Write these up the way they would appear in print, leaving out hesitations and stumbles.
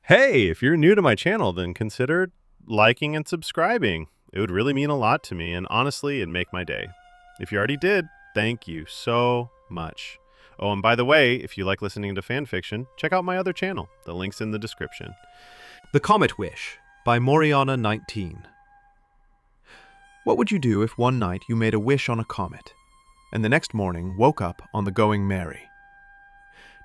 Hey, if you're new to my channel, then consider liking and subscribing. It would really mean a lot to me, and honestly, it'd make my day. If you already did, thank you so much. Oh, and by the way, if you like listening to fan fiction, check out my other channel. The link's in the description. The Comet Wish by Moriana 19. What would you do if one night you made a wish on a comet, and the next morning woke up on the Going Merry?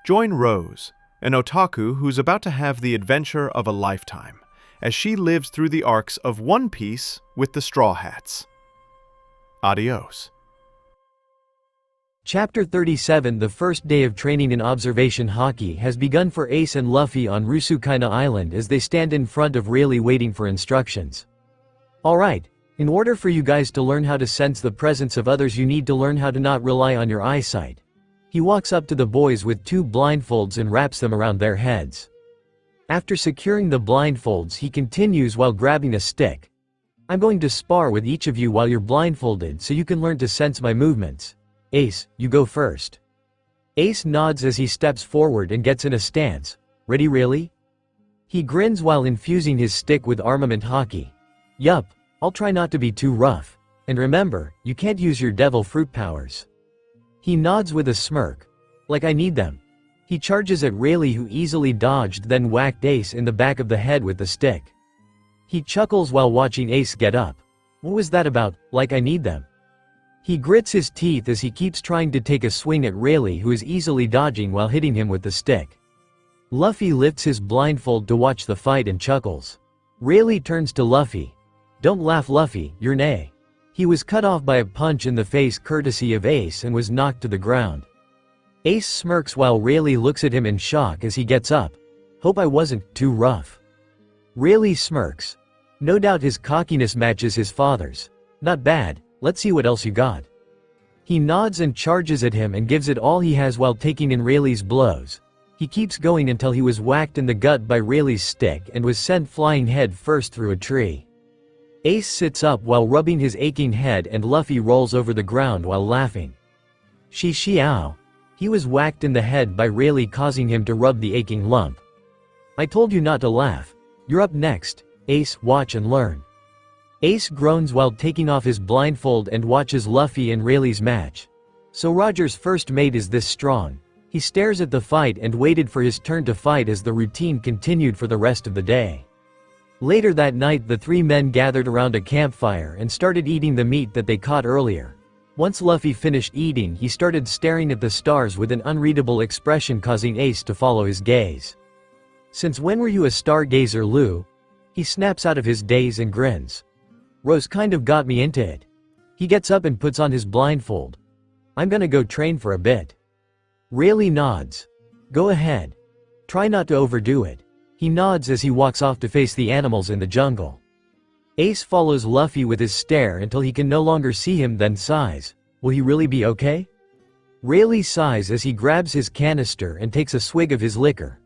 Join Rose, an otaku who's about to have the adventure of a lifetime, as she lives through the arcs of One Piece with the Straw Hats. Adios. Chapter 37. The first day of training in observation hockey has begun for Ace and Luffy on Rusukaina Island as they stand in front of Rayleigh waiting for instructions. Alright, in order for you guys to learn how to sense the presence of others, you need to learn how to not rely on your eyesight. He walks up to the boys with two blindfolds and wraps them around their heads. After securing the blindfolds, he continues while grabbing a stick. I'm going to spar with each of you while you're blindfolded so you can learn to sense my movements. Ace, you go first. Ace nods as he steps forward and gets in a stance. Ready, Rayleigh? He grins while infusing his stick with armament hockey. Yup, I'll try not to be too rough. And remember, you can't use your devil fruit powers. He nods with a smirk. Like I need them. He charges at Rayleigh, who easily dodged, then whacked Ace in the back of the head with the stick. He chuckles while watching Ace get up. What was that about, like I need them? He grits his teeth as he keeps trying to take a swing at Rayleigh, who is easily dodging while hitting him with the stick. Luffy lifts his blindfold to watch the fight and chuckles. Rayleigh turns to Luffy. Don't laugh, Luffy, you're nay. He was cut off by a punch in the face courtesy of Ace and was knocked to the ground. Ace smirks while Rayleigh looks at him in shock as he gets up. Hope I wasn't too rough. Rayleigh smirks. No doubt his cockiness matches his father's. Not bad, let's see what else you got. He nods and charges at him and gives it all he has while taking in Rayleigh's blows. He keeps going until he was whacked in the gut by Rayleigh's stick and was sent flying head first through a tree. Ace sits up while rubbing his aching head and Luffy rolls over the ground while laughing. Xiao. He was whacked in the head by Rayleigh, causing him to rub the aching lump. I told you not to laugh. You're up next. Ace, watch and learn. Ace groans while taking off his blindfold and watches Luffy and Rayleigh's match. So Roger's first mate is this strong. He stares at the fight and waited for his turn to fight as the routine continued for the rest of the day. Later that night, the three men gathered around a campfire and started eating the meat that they caught earlier. Once Luffy finished eating, he started staring at the stars with an unreadable expression, causing Ace to follow his gaze. Since when were you a stargazer, Lou? He snaps out of his daze and grins. Rose kind of got me into it. He gets up and puts on his blindfold. I'm gonna go train for a bit. Rayleigh nods. Go ahead. Try not to overdo it. He nods as he walks off to face the animals in the jungle. Ace follows Luffy with his stare until he can no longer see him, then sighs. Will he really be okay? Rayleigh sighs as he grabs his canister and takes a swig of his liquor.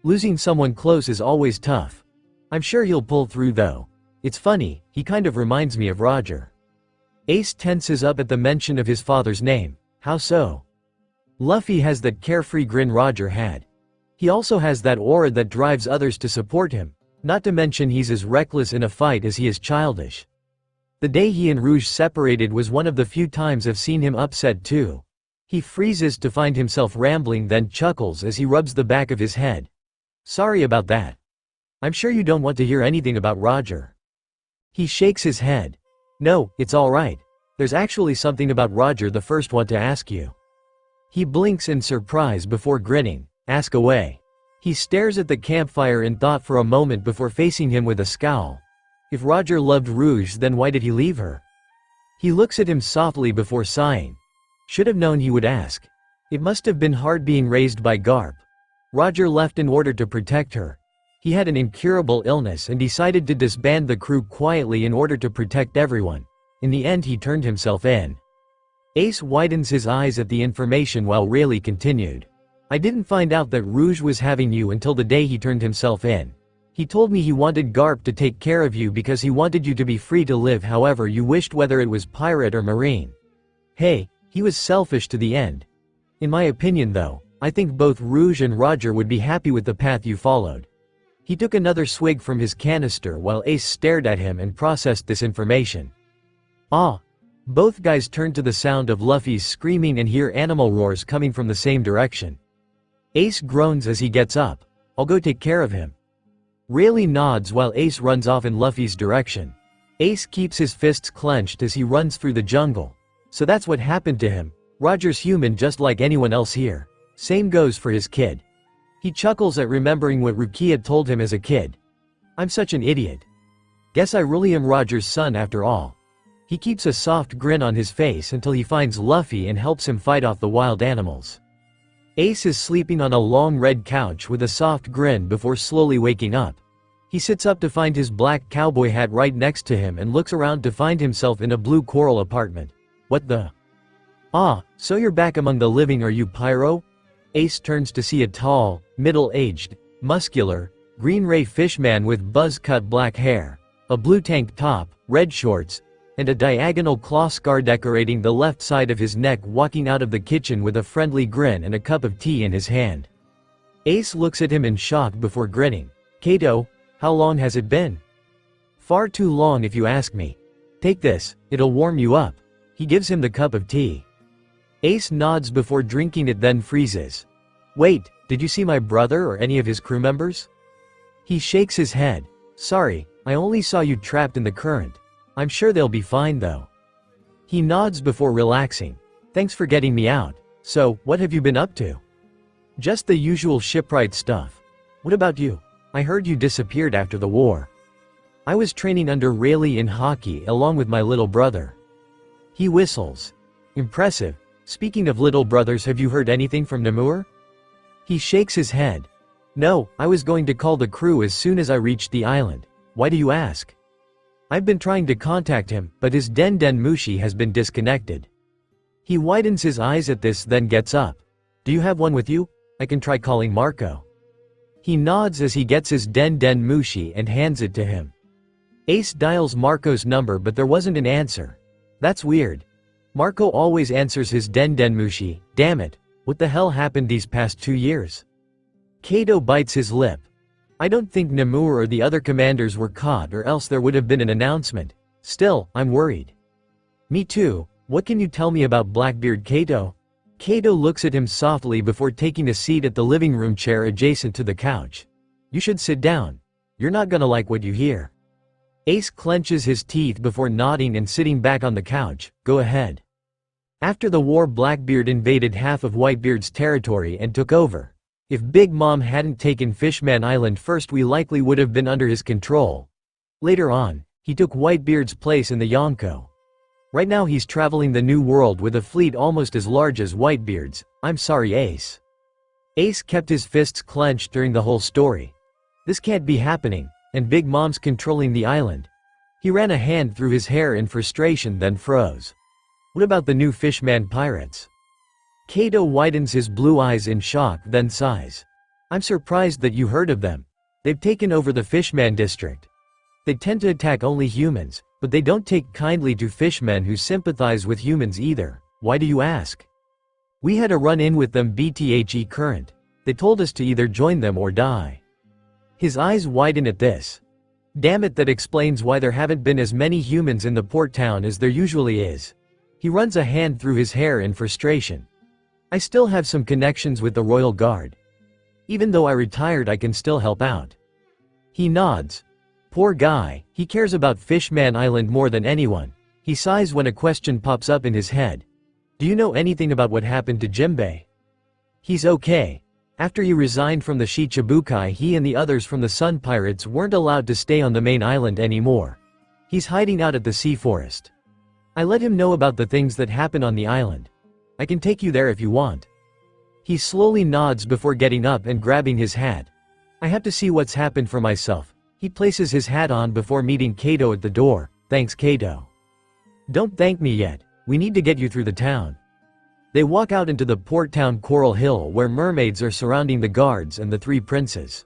Losing someone close is always tough. I'm sure he'll pull through though. It's funny, he kind of reminds me of Roger. Ace tenses up at the mention of his father's name. How so? Luffy has that carefree grin Roger had. He also has that aura that drives others to support him, not to mention he's as reckless in a fight as he is childish. The day he and Rouge separated was one of the few times I've seen him upset too. He freezes to find himself rambling, then chuckles as he rubs the back of his head. Sorry about that. I'm sure you don't want to hear anything about Roger. He shakes his head. No, it's alright. There's actually something about Roger the first one to ask you. He blinks in surprise before grinning. Ask away. He stares at the campfire in thought for a moment before facing him with a scowl. If Roger loved Rouge, then why did he leave her? He looks at him softly before sighing. Should have known he would ask. It must have been hard being raised by Garp. Roger left in order to protect her. He had an incurable illness and decided to disband the crew quietly in order to protect everyone. In the end, he turned himself in. Ace widens his eyes at the information while Rayleigh continued. I didn't find out that Rouge was having you until the day he turned himself in. He told me he wanted Garp to take care of you because he wanted you to be free to live however you wished, whether it was pirate or marine. Hey, he was selfish to the end. In my opinion though, I think both Rouge and Roger would be happy with the path you followed. He took another swig from his canister while Ace stared at him and processed this information. Ah! Both guys turned to the sound of Luffy's screaming and hear animal roars coming from the same direction. Ace groans as he gets up. I'll go take care of him. Rayleigh nods while Ace runs off in Luffy's direction. Ace keeps his fists clenched as he runs through the jungle. So that's what happened to him. Roger's human just like anyone else here. Same goes for his kid. He chuckles at remembering what Rukia told him as a kid. I'm such an idiot. Guess I really am Roger's son after all. He keeps a soft grin on his face until he finds Luffy and helps him fight off the wild animals. Ace is sleeping on a long red couch with a soft grin before slowly waking up. He sits up to find his black cowboy hat right next to him and looks around to find himself in a blue coral apartment. What the? Ah, so you're back among the living, are you, Pyro? Ace turns to see a tall, middle-aged, muscular, green ray fishman with buzz-cut black hair, a blue tank top, red shorts, and a diagonal claw scar decorating the left side of his neck walking out of the kitchen with a friendly grin and a cup of tea in his hand. Ace looks at him in shock before grinning. Kato, how long has it been? Far too long if you ask me. Take this, it'll warm you up. He gives him the cup of tea. Ace nods before drinking it, then freezes. Wait, did you see my brother or any of his crew members? He shakes his head. Sorry, I only saw you trapped in the current. I'm sure they'll be fine though. He nods before relaxing. Thanks for getting me out. So, what have you been up to? Just the usual shipwright stuff. What about you? I heard you disappeared after the war. I was training under Rayleigh in hockey along with my little brother. He whistles. Impressive. Speaking of little brothers, have you heard anything from Namur? He shakes his head. No, I was going to call the crew as soon as I reached the island. Why do you ask? I've been trying to contact him, but his Den Den Mushi has been disconnected. He widens his eyes at this, then gets up. Do you have one with you? I can try calling Marco. He nods as he gets his Den Den Mushi and hands it to him. Ace dials Marco's number, but there wasn't an answer. That's weird. Marco always answers his Den Den Mushi. Damn it, what the hell happened these past 2 years? Kato bites his lip. I don't think Namur or the other commanders were caught, or else there would have been an announcement. Still, I'm worried. Me too. What can you tell me about Blackbeard, Kato? Kato looks at him softly before taking a seat at the living room chair adjacent to the couch. You should sit down. You're not gonna like what you hear. Ace clenches his teeth before nodding and sitting back on the couch. Go ahead. After the war, Blackbeard invaded half of Whitebeard's territory and took over. If Big Mom hadn't taken Fishman Island first, we likely would have been under his control. Later on, he took Whitebeard's place in the Yonko. Right now he's traveling the New World with a fleet almost as large as Whitebeard's. I'm sorry, Ace. Ace kept his fists clenched during the whole story. This can't be happening, and Big Mom's controlling the island. He ran a hand through his hair in frustration, then froze. What about the new Fishman pirates? Kato widens his blue eyes in shock, then sighs. I'm surprised that you heard of them. They've taken over the Fishman district. They tend to attack only humans, but they don't take kindly to fishmen who sympathize with humans either. Why do you ask? We had a run-in with them BTHE current. They told us to either join them or die. His eyes widen at this. Damn it, that explains why there haven't been as many humans in the port town as there usually is. He runs a hand through his hair in frustration. I still have some connections with the Royal Guard. Even though I retired, I can still help out. He nods. Poor guy, he cares about Fishman Island more than anyone. He sighs when a question pops up in his head. Do you know anything about what happened to Jimbei? He's okay. After he resigned from the Shichibukai, he and the others from the Sun Pirates weren't allowed to stay on the main island anymore. He's hiding out at the sea forest. I let him know about the things that happen on the island. I can take you there if you want. He slowly nods before getting up and grabbing his hat. I have to see what's happened for myself. He places his hat on before meeting Kato at the door. Thanks, Kato. Don't thank me yet. We need to get you through the town. They walk out into the port town Coral Hill, where mermaids are surrounding the guards and the three princes.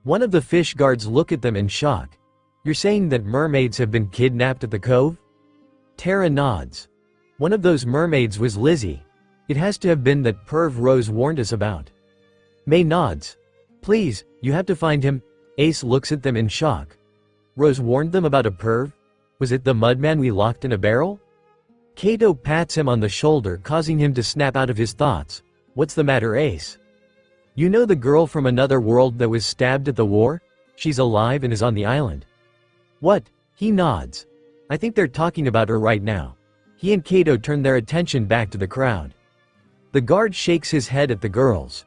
One of the fish guards look at them in shock. You're saying that mermaids have been kidnapped at the cove? Tara nods. One of those mermaids was Lizzie. It has to have been that perv Rose warned us about. May nods. Please, you have to find him. Ace looks at them in shock. Rose warned them about a perv? Was it the mudman we locked in a barrel? Kato pats him on the shoulder, causing him to snap out of his thoughts. What's the matter, Ace? You know the girl from another world that was stabbed at the war? She's alive and is on the island. What? He nods. I think they're talking about her right now. He and Kato turn their attention back to the crowd. The guard shakes his head at the girls.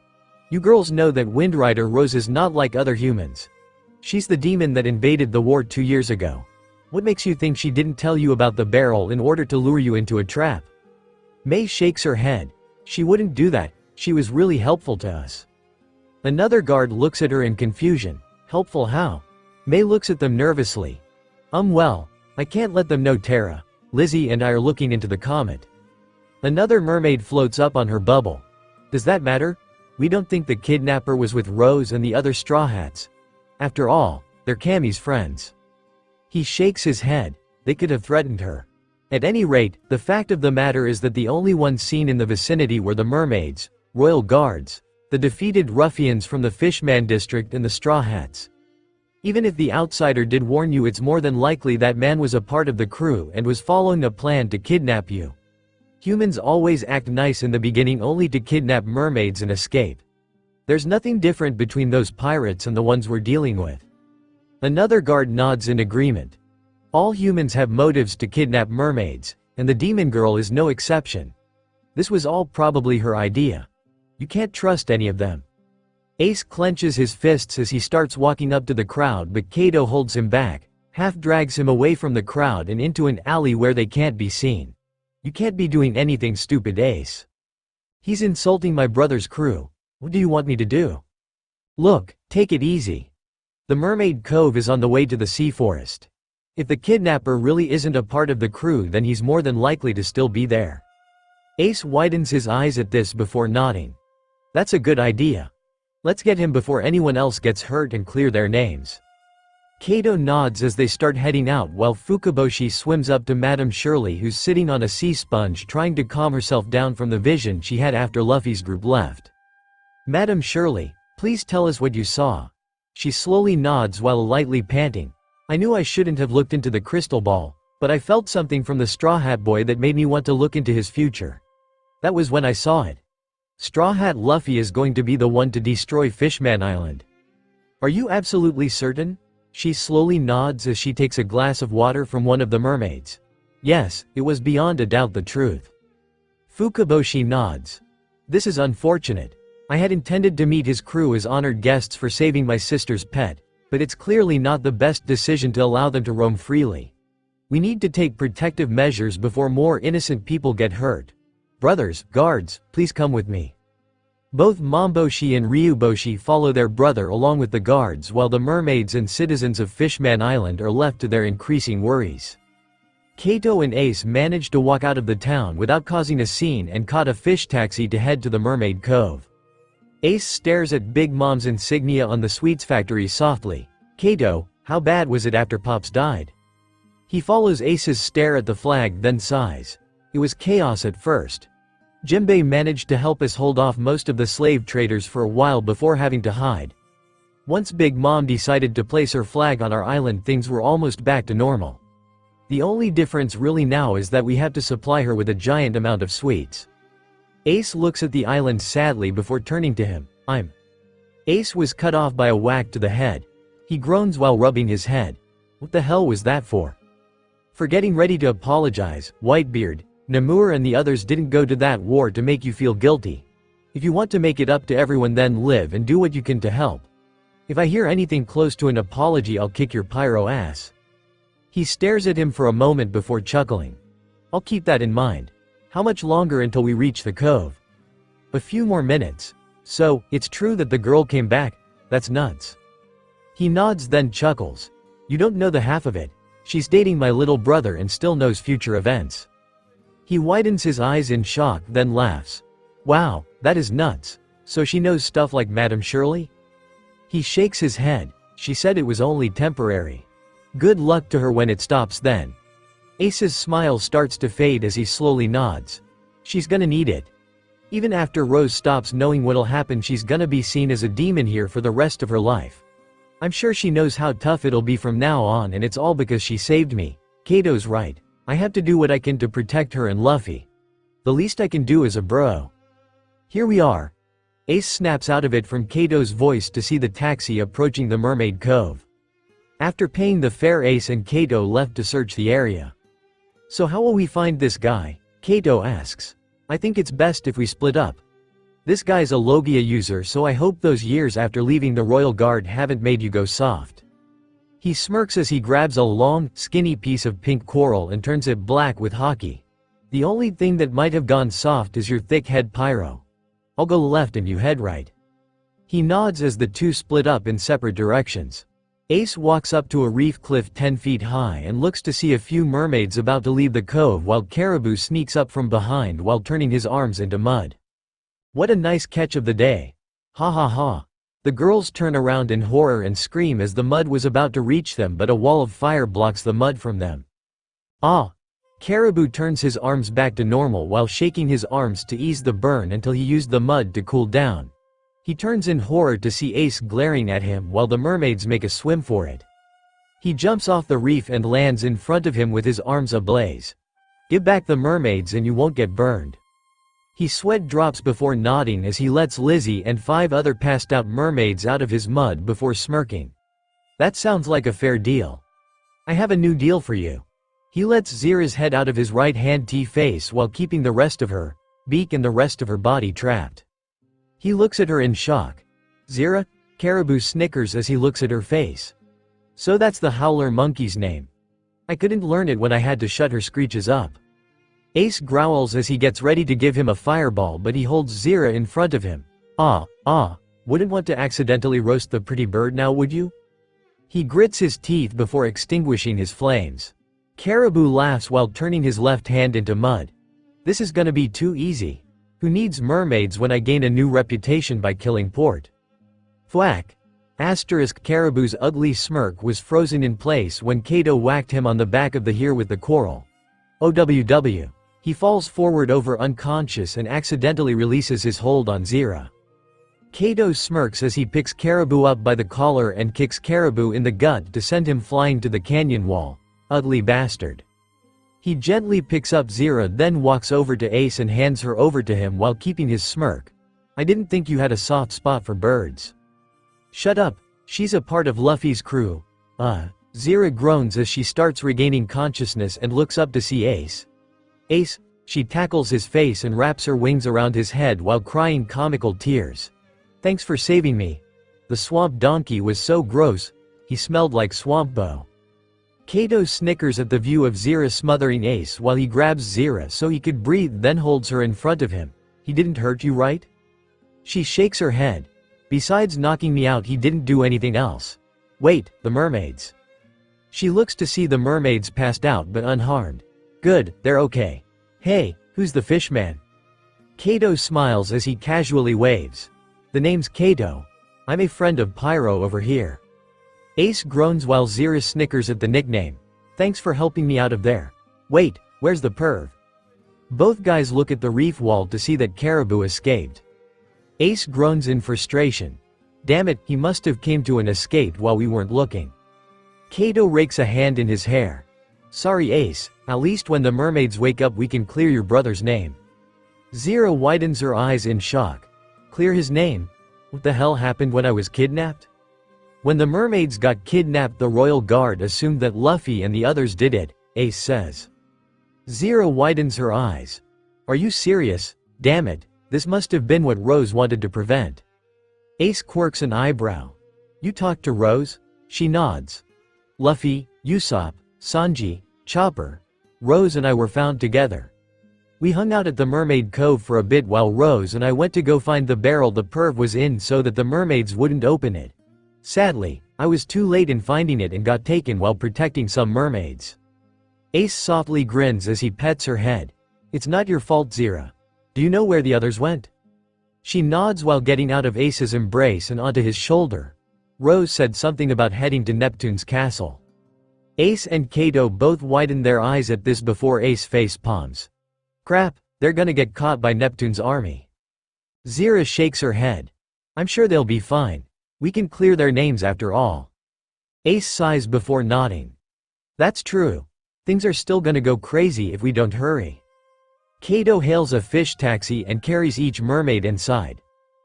You girls know that Windrider Rose is not like other humans. She's the demon that invaded the war 2 years ago. What makes you think she didn't tell you about the barrel in order to lure you into a trap? May shakes her head. She wouldn't do that, she was really helpful to us. Another guard looks at her in confusion. Helpful how? May looks at them nervously. Well, I can't let them know Tara, Lizzie and I are looking into the comet. Another mermaid floats up on her bubble. Does that matter? We don't think the kidnapper was with Rose and the other Straw Hats. After all, they're Cammy's friends. He shakes his head. They could have threatened her. At any rate, the fact of the matter is that the only ones seen in the vicinity were the mermaids, royal guards, the defeated ruffians from the Fishman district and the Straw Hats. Even if the outsider did warn you, it's more than likely that man was a part of the crew and was following a plan to kidnap you. Humans always act nice in the beginning only to kidnap mermaids and escape. There's nothing different between those pirates and the ones we're dealing with. Another guard nods in agreement. All humans have motives to kidnap mermaids, and the demon girl is no exception. This was all probably her idea. You can't trust any of them. Ace clenches his fists as he starts walking up to the crowd, but Kato holds him back, half drags him away from the crowd and into an alley where they can't be seen. You can't be doing anything stupid, Ace. He's insulting my brother's crew. What do you want me to do? Look, take it easy. The Mermaid Cove is on the way to the sea forest. If the kidnapper really isn't a part of the crew, then he's more than likely to still be there. Ace widens his eyes at this before nodding. That's a good idea. Let's get him before anyone else gets hurt and clear their names. Kato nods as they start heading out while Fukaboshi swims up to Madame Shirley, who's sitting on a sea sponge trying to calm herself down from the vision she had after Luffy's group left. Madame Shirley, please tell us what you saw. She slowly nods while lightly panting. I knew I shouldn't have looked into the crystal ball, but I felt something from the Straw Hat Boy that made me want to look into his future. That was when I saw it. Straw Hat Luffy is going to be the one to destroy Fishman Island. Are you absolutely certain? She slowly nods as she takes a glass of water from one of the mermaids. Yes, it was beyond a doubt the truth. Fukaboshi nods. This is unfortunate. I had intended to meet his crew as honored guests for saving my sister's pet, but it's clearly not the best decision to allow them to roam freely. We need to take protective measures before more innocent people get hurt. Brothers, guards, please come with me. Both Momboshi and Ryuboshi follow their brother along with the guards, while the mermaids and citizens of Fishman Island are left to their increasing worries. Kato and Ace manage to walk out of the town without causing a scene and caught a fish taxi to head to the Mermaid Cove. Ace stares at Big Mom's insignia on the sweets factory softly. Kato, how bad was it after Pops died? He follows Ace's stare at the flag, then sighs. It was chaos at first. Jimbei managed to help us hold off most of the slave traders for a while before having to hide. Once Big Mom decided to place her flag on our island, things were almost back to normal. The only difference really now is that we have to supply her with a giant amount of sweets. Ace looks at the island sadly before turning to him. Ace was cut off by a whack to the head. He groans while rubbing his head. What the hell was that for? For getting ready to apologize, Whitebeard, Namur and the others didn't go to that war to make you feel guilty. If you want to make it up to everyone, then live and do what you can to help. If I hear anything close to an apology, I'll kick your pyro ass. He stares at him for a moment before chuckling. I'll keep that in mind. How much longer until we reach the cove? A few more minutes. So, it's true that the girl came back? That's nuts. He nods then chuckles. You don't know the half of it. She's dating my little brother and still knows future events. He widens his eyes in shock then laughs. Wow, that is nuts. So she knows stuff like Madame Shirley? He shakes his head. She said it was only temporary. Good luck to her when it stops then. Ace's smile starts to fade as he slowly nods. She's gonna need it. Even after Rose stops knowing what'll happen, she's gonna be seen as a demon here for the rest of her life. I'm sure she knows how tough it'll be from now on, and it's all because she saved me. Kato's right. I have to do what I can to protect her and Luffy. The least I can do is a bro. Here we are. Ace snaps out of it from Kato's voice to see the taxi approaching the Mermaid Cove. After paying the fare, Ace and Kato left to search the area. So how will we find this guy? Kato asks. I think it's best if we split up. This guy's a logia user, so I hope those years after leaving the Royal Guard haven't made you go soft. He smirks as he grabs a long, skinny piece of pink coral and turns it black with hockey. The only thing that might have gone soft is your thick head, Pyro. I'll go left and you head right. He nods as the two split up in separate directions. Ace walks up to a reef cliff 10 feet high and looks to see a few mermaids about to leave the cove, while Caribou sneaks up from behind while turning his arms into mud. What a nice catch of the day. Ha ha ha. The girls turn around in horror and scream as the mud was about to reach them, but a wall of fire blocks the mud from them. Ah! Caribou turns his arms back to normal while shaking his arms to ease the burn until he used the mud to cool down. He turns in horror to see Ace glaring at him while the mermaids make a swim for it. He jumps off the reef and lands in front of him with his arms ablaze. Give back the mermaids and you won't get burned. His sweat drops before nodding as he lets Lizzie and 5 other passed out mermaids out of his mud before smirking. That sounds like a fair deal. I have a new deal for you. He lets Zira's head out of his right hand face while keeping the rest of her beak and the rest of her body trapped. He looks at her in shock. Zira? Caribou snickers as he looks at her face. So that's the howler monkey's name. I couldn't learn it when I had to shut her screeches up. Ace growls as he gets ready to give him a fireball, but he holds Zira in front of him. Wouldn't want to accidentally roast the pretty bird now, would you? He grits his teeth before extinguishing his flames. Caribou laughs while turning his left hand into mud. This is gonna be too easy. Who needs mermaids when I gain a new reputation by killing port? Thwack. Caribou's ugly smirk was frozen in place when Kato whacked him on the back of the ear with the coral. OWW. He falls forward over unconscious and accidentally releases his hold on Zira. Kato smirks as he picks Caribou up by the collar and kicks Caribou in the gut to send him flying to the canyon wall. Ugly bastard. He gently picks up Zira, then walks over to Ace and hands her over to him while keeping his smirk. I didn't think you had a soft spot for birds. Shut up, she's a part of Luffy's crew. Zira groans as she starts regaining consciousness and looks up to see Ace. Ace, she tackles his face and wraps her wings around his head while crying comical tears. Thanks for saving me. The swamp donkey was so gross, he smelled like swamp bow. Kato snickers at the view of Zira smothering Ace while he grabs Zira so he could breathe, then holds her in front of him. He didn't hurt you, right? She shakes her head. Besides knocking me out, he didn't do anything else. Wait, the mermaids. She looks to see the mermaids passed out but unharmed. Good, they're okay. Hey, who's the fishman? Kato smiles as he casually waves. The name's Kato. I'm a friend of Pyro over here. Ace groans while Zira snickers at the nickname. Thanks for helping me out of there. Wait, where's the perv? Both guys look at the reef wall to see that Caribou escaped. Ace groans in frustration. Damn it, he must have came to and escaped while we weren't looking. Kato rakes a hand in his hair. Sorry Ace, at least when the mermaids wake up we can clear your brother's name. Zira widens her eyes in shock. Clear his name? What the hell happened when I was kidnapped? When the mermaids got kidnapped, the Royal Guard assumed that Luffy and the others did it, Ace says. Zira widens her eyes. Are you serious? Damn it, this must have been what Rose wanted to prevent. Ace quirks an eyebrow. You talked to Rose? She nods. Luffy, Usopp, Sanji, Chopper, Rose and I were found together. We hung out at the Mermaid Cove for a bit while Rose and I went to go find the barrel the perv was in so that the mermaids wouldn't open it. Sadly, I was too late in finding it and got taken while protecting some mermaids. Ace softly grins as he pets her head. It's not your fault, Zira. Do you know where the others went? She nods while getting out of Ace's embrace and onto his shoulder. Rose said something about heading to Neptune's castle. Ace and Kato both widen their eyes at this before Ace face palms. Crap, they're gonna get caught by Neptune's army. Zira shakes her head. I'm sure they'll be fine. We can clear their names after all. Ace sighs before nodding. That's true. Things are still gonna go crazy if we don't hurry. Kato hails a fish taxi and carries each mermaid inside.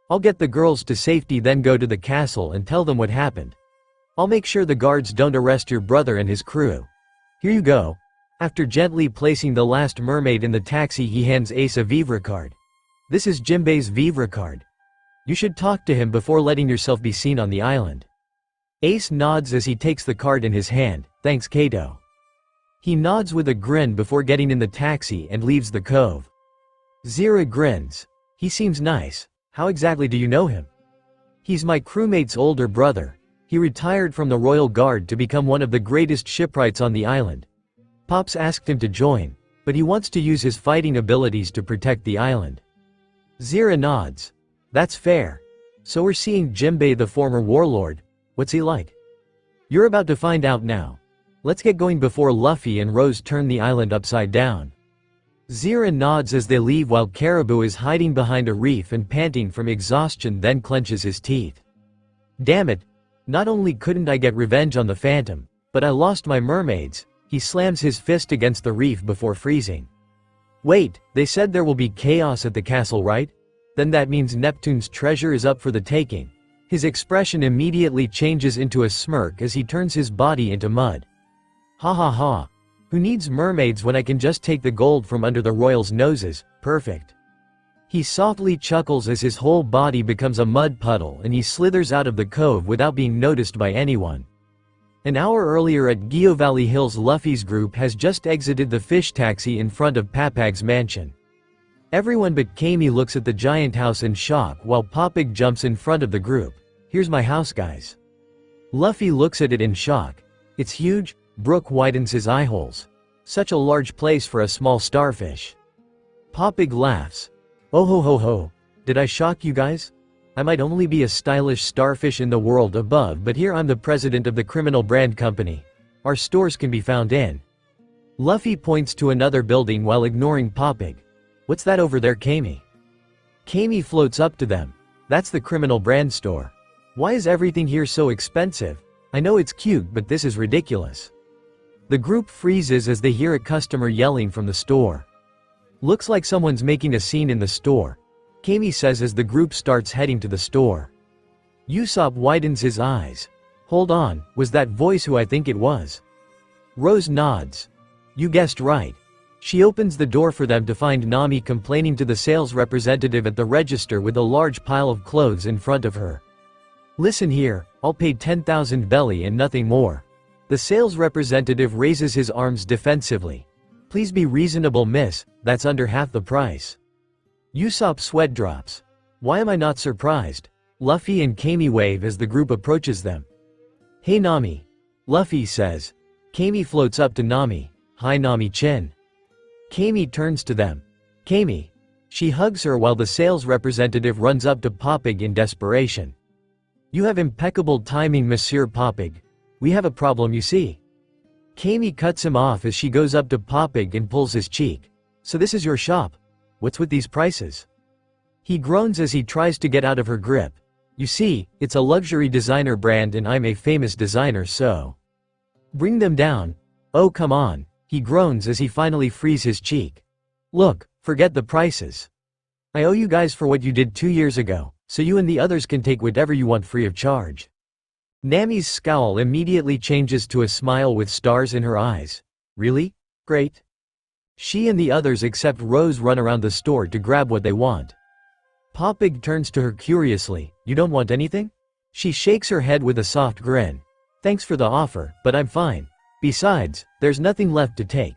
I'll get the girls to safety, then go to the castle and tell them what happened. I'll make sure the guards don't arrest your brother and his crew. Here you go. After gently placing the last mermaid in the taxi, he hands Ace a Vivre card. This is Jinbei's Vivre card. You should talk to him before letting yourself be seen on the island. Ace nods as he takes the card in his hand. Thanks, Kato. He nods with a grin before getting in the taxi and leaves the cove. Zira grins. He seems nice. How exactly do you know him? He's my crewmate's older brother. He retired from the Royal Guard to become one of the greatest shipwrights on the island. Pops asked him to join, but he wants to use his fighting abilities to protect the island. Zira nods. That's fair. So we're seeing Jinbei, the former warlord. What's he like? You're about to find out now. Let's get going before Luffy and Rose turn the island upside down. Zira nods as they leave while Caribou is hiding behind a reef and panting from exhaustion, then clenches his teeth. Damn it. Not only couldn't I get revenge on the Phantom, but I lost my mermaids. He slams his fist against the reef before freezing. Wait, they said there will be chaos at the castle, right? Then that means Neptune's treasure is up for the taking. His expression immediately changes into a smirk as he turns his body into mud. Ha ha ha. Who needs mermaids when I can just take the gold from under the royals' noses? Perfect. He softly chuckles as his whole body becomes a mud puddle and he slithers out of the cove without being noticed by anyone. An hour earlier at Gyo Valley Hills, Luffy's group has just exited the fish taxi in front of Papag's mansion. Everyone but Kami looks at the giant house in shock while Papag jumps in front of the group. Here's my house, guys. Luffy looks at it in shock. It's huge. Brook widens his eye holes. Such a large place for a small starfish. Papag laughs. Oh ho ho ho. Did I shock you guys? I might only be a stylish starfish in the world above, but here I'm the president of the criminal brand company. Our stores can be found in. Luffy points to another building while ignoring Papag. What's that over there, Kami? Kami floats up to them. That's the criminal brand store. Why is everything here so expensive? I know it's cute, but this is ridiculous. The group freezes as they hear a customer yelling from the store. Looks like someone's making a scene in the store, Kami says as the group starts heading to the store. Usopp widens his eyes. Hold on, was that voice who I think it was? Rose nods. You guessed right. She opens the door for them to find Nami complaining to the sales representative at the register with a large pile of clothes in front of her. Listen here, I'll pay 10,000 belly and nothing more. The sales representative raises his arms defensively. Please be reasonable, miss, that's under half the price. Usopp's sweat drops. Why am I not surprised? Luffy and Kami wave as the group approaches them. Hey Nami. Luffy says. Kami floats up to Nami. Hi Nami-chin. Kami turns to them. Kami. She hugs her while the sales representative runs up to Papag in desperation. You have impeccable timing, Monsieur Papag. We have a problem, you see. Kami cuts him off as she goes up to Papag and pulls his cheek. So this is your shop? What's with these prices? He groans as he tries to get out of her grip. You see, it's a luxury designer brand and I'm a famous designer, so. Bring them down. Oh come on, he groans as he finally frees his cheek. Look, forget the prices. I owe you guys for what you did 2 years ago, so you and the others can take whatever you want free of charge. Nami's scowl immediately changes to a smile with stars in her eyes. Really? Great. She and the others except Rose run around the store to grab what they want. Papag turns to her curiously. You don't want anything? She shakes her head with a soft grin. Thanks for the offer, but I'm fine. Besides, there's nothing left to take.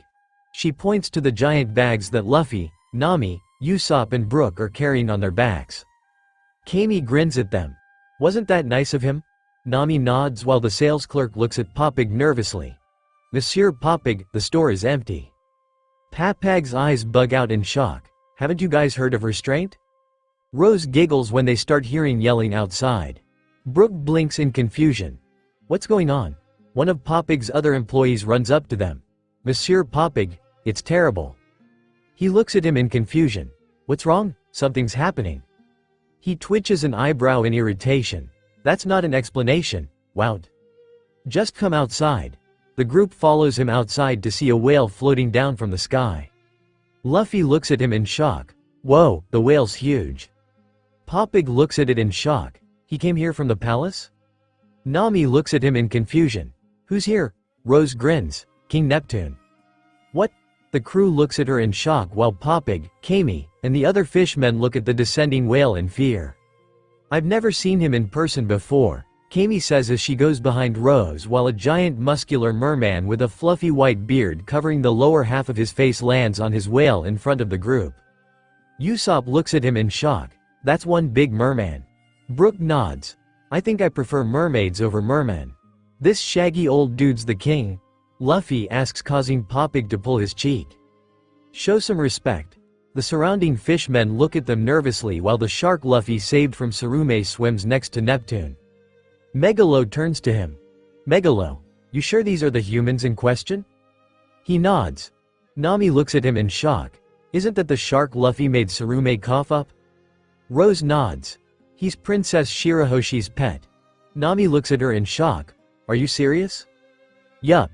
She points to the giant bags that Luffy, Nami, Usopp and Brook are carrying on their backs. Kami grins at them. Wasn't that nice of him? Nami nods while the sales clerk looks at Papag nervously. Monsieur Papag, the store is empty. Papag's eyes bug out in shock. Haven't you guys heard of restraint? Rose giggles when they start hearing yelling outside. Brook blinks in confusion. What's going on? One of Papag's other employees runs up to them. Monsieur Papag, it's terrible. He looks at him in confusion. What's wrong? Something's happening. He twitches an eyebrow in irritation. That's not an explanation, Wout. Just come outside. The group follows him outside to see a whale floating down from the sky. Luffy looks at him in shock. Whoa, the whale's huge. Poppig looks at it in shock. He came here from the palace? Nami looks at him in confusion. Who's here? Rose grins. King Neptune. What? The crew looks at her in shock while Poppig, Kami, and the other fishmen look at the descending whale in fear. I've never seen him in person before, Kami says as she goes behind Rose while a giant muscular merman with a fluffy white beard covering the lower half of his face lands on his whale in front of the group. Usopp looks at him in shock. That's one big merman. Brook nods. I think I prefer mermaids over mermen. This shaggy old dude's the king? Luffy asks, causing Poppig to pull his cheek. Show some respect. The surrounding fishmen look at them nervously while the shark Luffy saved from Tsurume swims next to Neptune. Megalo turns to him. Megalo, you sure these are the humans in question? He nods. Nami looks at him in shock. Isn't that the shark Luffy made Tsurume cough up? Rose nods. He's Princess Shirahoshi's pet. Nami looks at her in shock. Are you serious? Yup.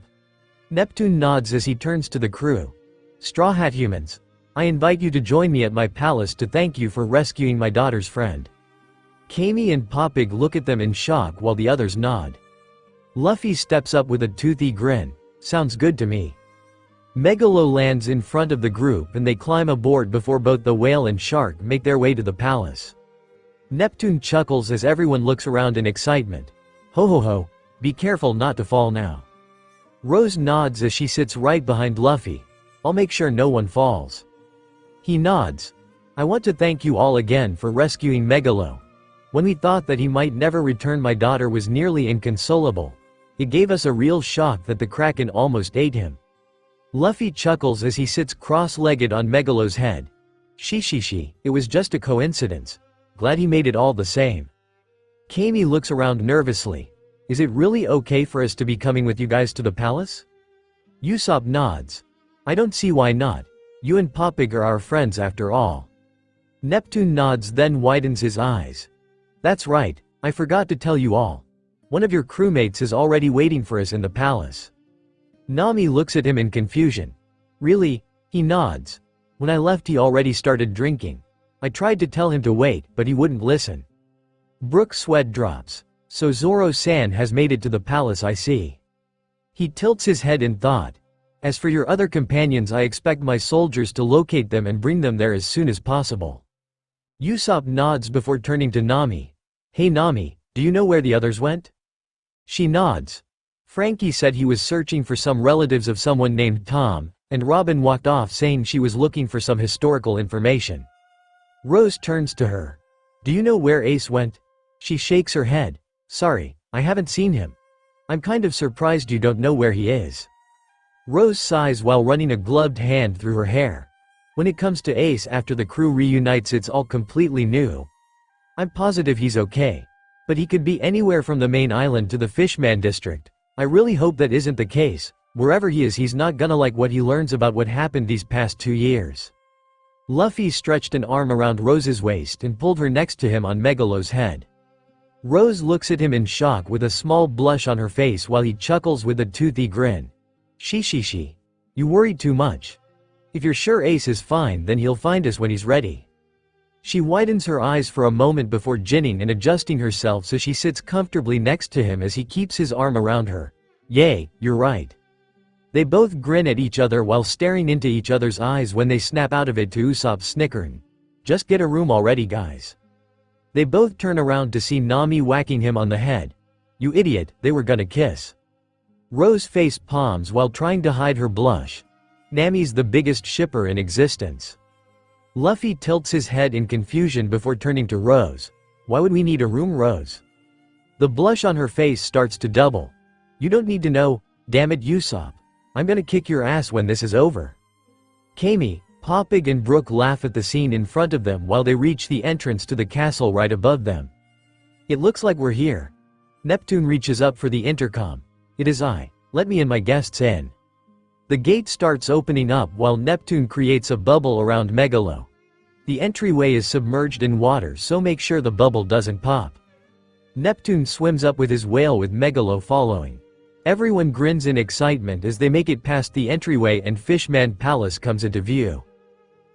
Neptune nods as he turns to the crew. Straw Hat humans, I invite you to join me at my palace to thank you for rescuing my daughter's friend. Kami and Poppig look at them in shock while the others nod. Luffy steps up with a toothy grin. Sounds good to me. Megalo lands in front of the group and they climb aboard before both the whale and shark make their way to the palace. Neptune chuckles as everyone looks around in excitement. Ho ho ho, be careful not to fall now. Rose nods as she sits right behind Luffy. I'll make sure no one falls. He nods. I want to thank you all again for rescuing Megalo. When we thought that he might never return, my daughter was nearly inconsolable. It gave us a real shock that the Kraken almost ate him. Luffy chuckles as he sits cross-legged on Megalo's head. She, it was just a coincidence. Glad he made it all the same. Kami looks around nervously. Is it really okay for us to be coming with you guys to the palace? Usopp nods. I don't see why not. You and Poppig are our friends after all. Neptune nods then widens his eyes. That's right, I forgot to tell you all. One of your crewmates is already waiting for us in the palace. Nami looks at him in confusion. Really? He nods. When I left he already started drinking. I tried to tell him to wait, but he wouldn't listen. Brook's sweat drops. So Zoro-san has made it to the palace, I see. He tilts his head in thought. As for your other companions, I expect my soldiers to locate them and bring them there as soon as possible. Usopp nods before turning to Nami. Hey Nami, do you know where the others went? She nods. Frankie said he was searching for some relatives of someone named Tom, and Robin walked off saying she was looking for some historical information. Rose turns to her. Do you know where Ace went? She shakes her head. Sorry, I haven't seen him. I'm kind of surprised you don't know where he is. Rose sighs while running a gloved hand through her hair. When it comes to Ace after the crew reunites, it's all completely new. I'm positive he's okay. But he could be anywhere from the main island to the Fishman district. I really hope that isn't the case. Wherever he is, he's not gonna like what he learns about what happened these past 2 years. Luffy stretched an arm around Rose's waist and pulled her next to him on Megalo's head. Rose looks at him in shock with a small blush on her face while he chuckles with a toothy grin. She. You worry too much. If you're sure Ace is fine, then he'll find us when he's ready. She widens her eyes for a moment before ginning and adjusting herself so she sits comfortably next to him as he keeps his arm around her. Yay, you're right. They both grin at each other while staring into each other's eyes when they snap out of it to Usopp snickering. Just get a room already, guys. They both turn around to see Nami whacking him on the head. You idiot, they were gonna kiss. Rose face palms while trying to hide her blush. Nami's the biggest shipper in existence. Luffy tilts his head in confusion before turning to Rose. Why would we need a room, Rose? The blush on her face starts to double. You don't need to know, damn it Usopp. I'm gonna kick your ass when this is over. Kami, Poppig and Brook laugh at the scene in front of them while they reach the entrance to the castle right above them. It looks like we're here. Neptune reaches up for the intercom. It is I. Let me and my guests in. The gate starts opening up while Neptune creates a bubble around Megalo. The entryway is submerged in water, so make sure the bubble doesn't pop. Neptune swims up with his whale with Megalo following. Everyone grins in excitement as they make it past the entryway and Fishman Palace comes into view.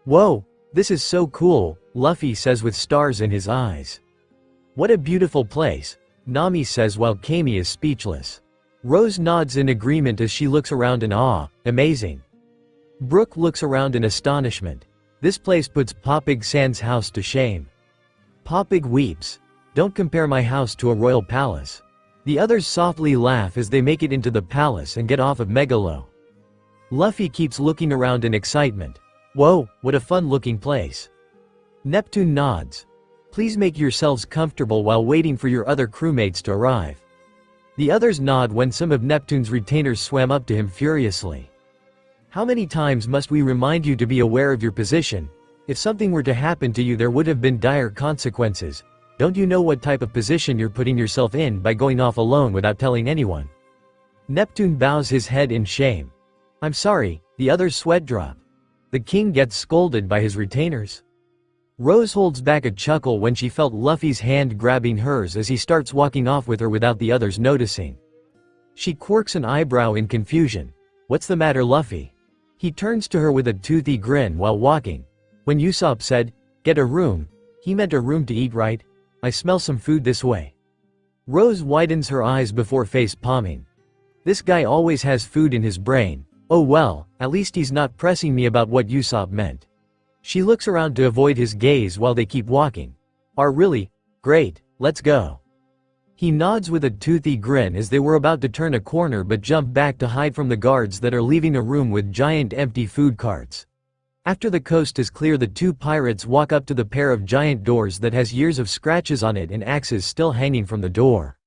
"Whoa, this is so cool," Luffy says with stars in his eyes. "What a beautiful place," Nami says while Kami is speechless. Rose nods in agreement as she looks around in awe. "Amazing." Brooke looks around in astonishment. This place puts Popig San's house to shame. Popig weeps. "Don't compare my house to a royal palace." The others softly laugh as they make it into the palace and get off of Megalo. Luffy keeps looking around in excitement. "Whoa, what a fun-looking place." Neptune nods. "Please make yourselves comfortable while waiting for your other crewmates to arrive." The others nod when some of Neptune's retainers swam up to him furiously. "How many times must we remind you to be aware of your position? If something were to happen to you there would have been dire consequences. Don't you know what type of position you're putting yourself in by going off alone without telling anyone?" Neptune bows his head in shame. "I'm sorry," the others sweat drop. The king gets scolded by his retainers. Rose holds back a chuckle when she felt Luffy's hand grabbing hers as he starts walking off with her without the others noticing. She quirks an eyebrow in confusion. "What's the matter, Luffy?" He turns to her with a toothy grin while walking. "When Usopp said, 'Get a room,' he meant a room to eat, right? I smell some food this way." Rose widens her eyes before face palming. This guy always has food in his brain. Oh well, at least he's not pressing me about what Usopp meant. She looks around to avoid his gaze while they keep walking. Really? Great, let's go." He nods with a toothy grin as they were about to turn a corner but jump back to hide from the guards that are leaving a room with giant empty food carts. After the coast is clear, the two pirates walk up to the pair of giant doors that has years of scratches on it and axes still hanging from the door.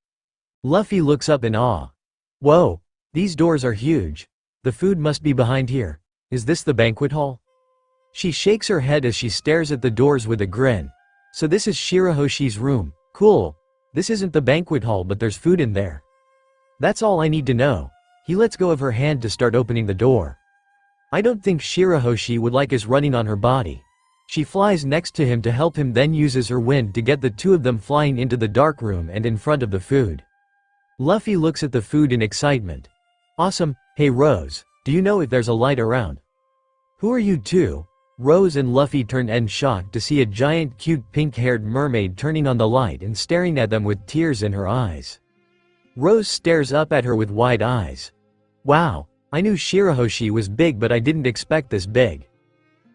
Luffy looks up in awe. "Whoa, these doors are huge. The food must be behind here. Is this the banquet hall?" She shakes her head as she stares at the doors with a grin. "So this is Shirahoshi's room. Cool. This isn't the banquet hall, but there's food in there. That's all I need to know." He lets go of her hand to start opening the door. "I don't think Shirahoshi would like us running on her body." She flies next to him to help him, then uses her wind to get the two of them flying into the dark room and in front of the food. Luffy looks at the food in excitement. "Awesome. Hey Rose, do you know if there's a light around?" "Who are you two?" Rose and Luffy turn in shock to see a giant cute pink-haired mermaid turning on the light and staring at them with tears in her eyes. Rose stares up at her with wide eyes. "Wow, I knew Shirahoshi was big but I didn't expect this big."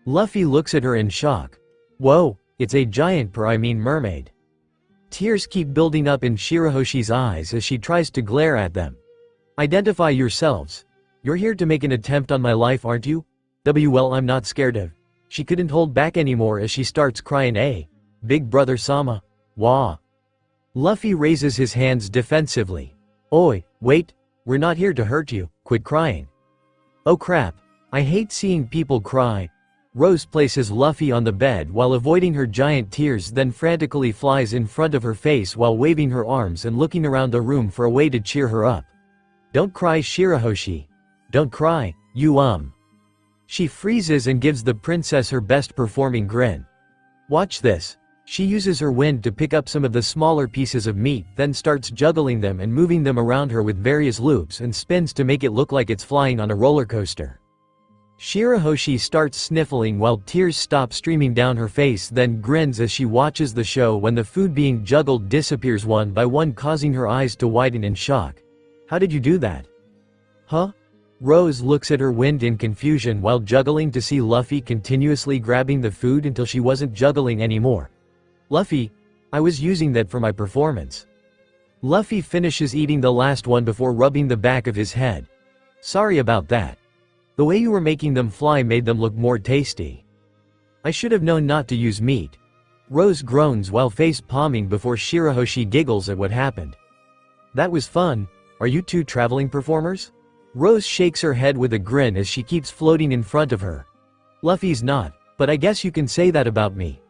Luffy looks at her in shock. "Whoa, it's a giant mermaid." Tears keep building up in Shirahoshi's eyes as she tries to glare at them. "Identify yourselves. You're here to make an attempt on my life, aren't you?" Well, I'm not scared of." She couldn't hold back anymore as she starts crying. Big brother Sama. Wah." Luffy raises his hands defensively. "Oi, wait, we're not here to hurt you, quit crying." "Oh crap, I hate seeing people cry." Rose places Luffy on the bed while avoiding her giant tears, then frantically flies in front of her face while waving her arms and looking around the room for a way to cheer her up. "Don't cry, Shirahoshi. Don't cry, you She freezes and gives the princess her best performing grin. "Watch this." She uses her wind to pick up some of the smaller pieces of meat, then starts juggling them and moving them around her with various loops and spins to make it look like it's flying on a roller coaster. Shirahoshi starts sniffling while tears stop streaming down her face, then grins as she watches the show when the food being juggled disappears one by one, causing her eyes to widen in shock. "How did you do that?" "Huh?" Rose looks at her wind in confusion while juggling to see Luffy continuously grabbing the food until she wasn't juggling anymore. "Luffy, I was using that for my performance." Luffy finishes eating the last one before rubbing the back of his head. "Sorry about that. The way you were making them fly made them look more tasty. I should have known not to use meat." Rose groans while face palming before Shirahoshi giggles at what happened. "That was fun. Are you two traveling performers?" Rose shakes her head with a grin as she keeps floating in front of her. "Luffy's not, but I guess you can say that about me.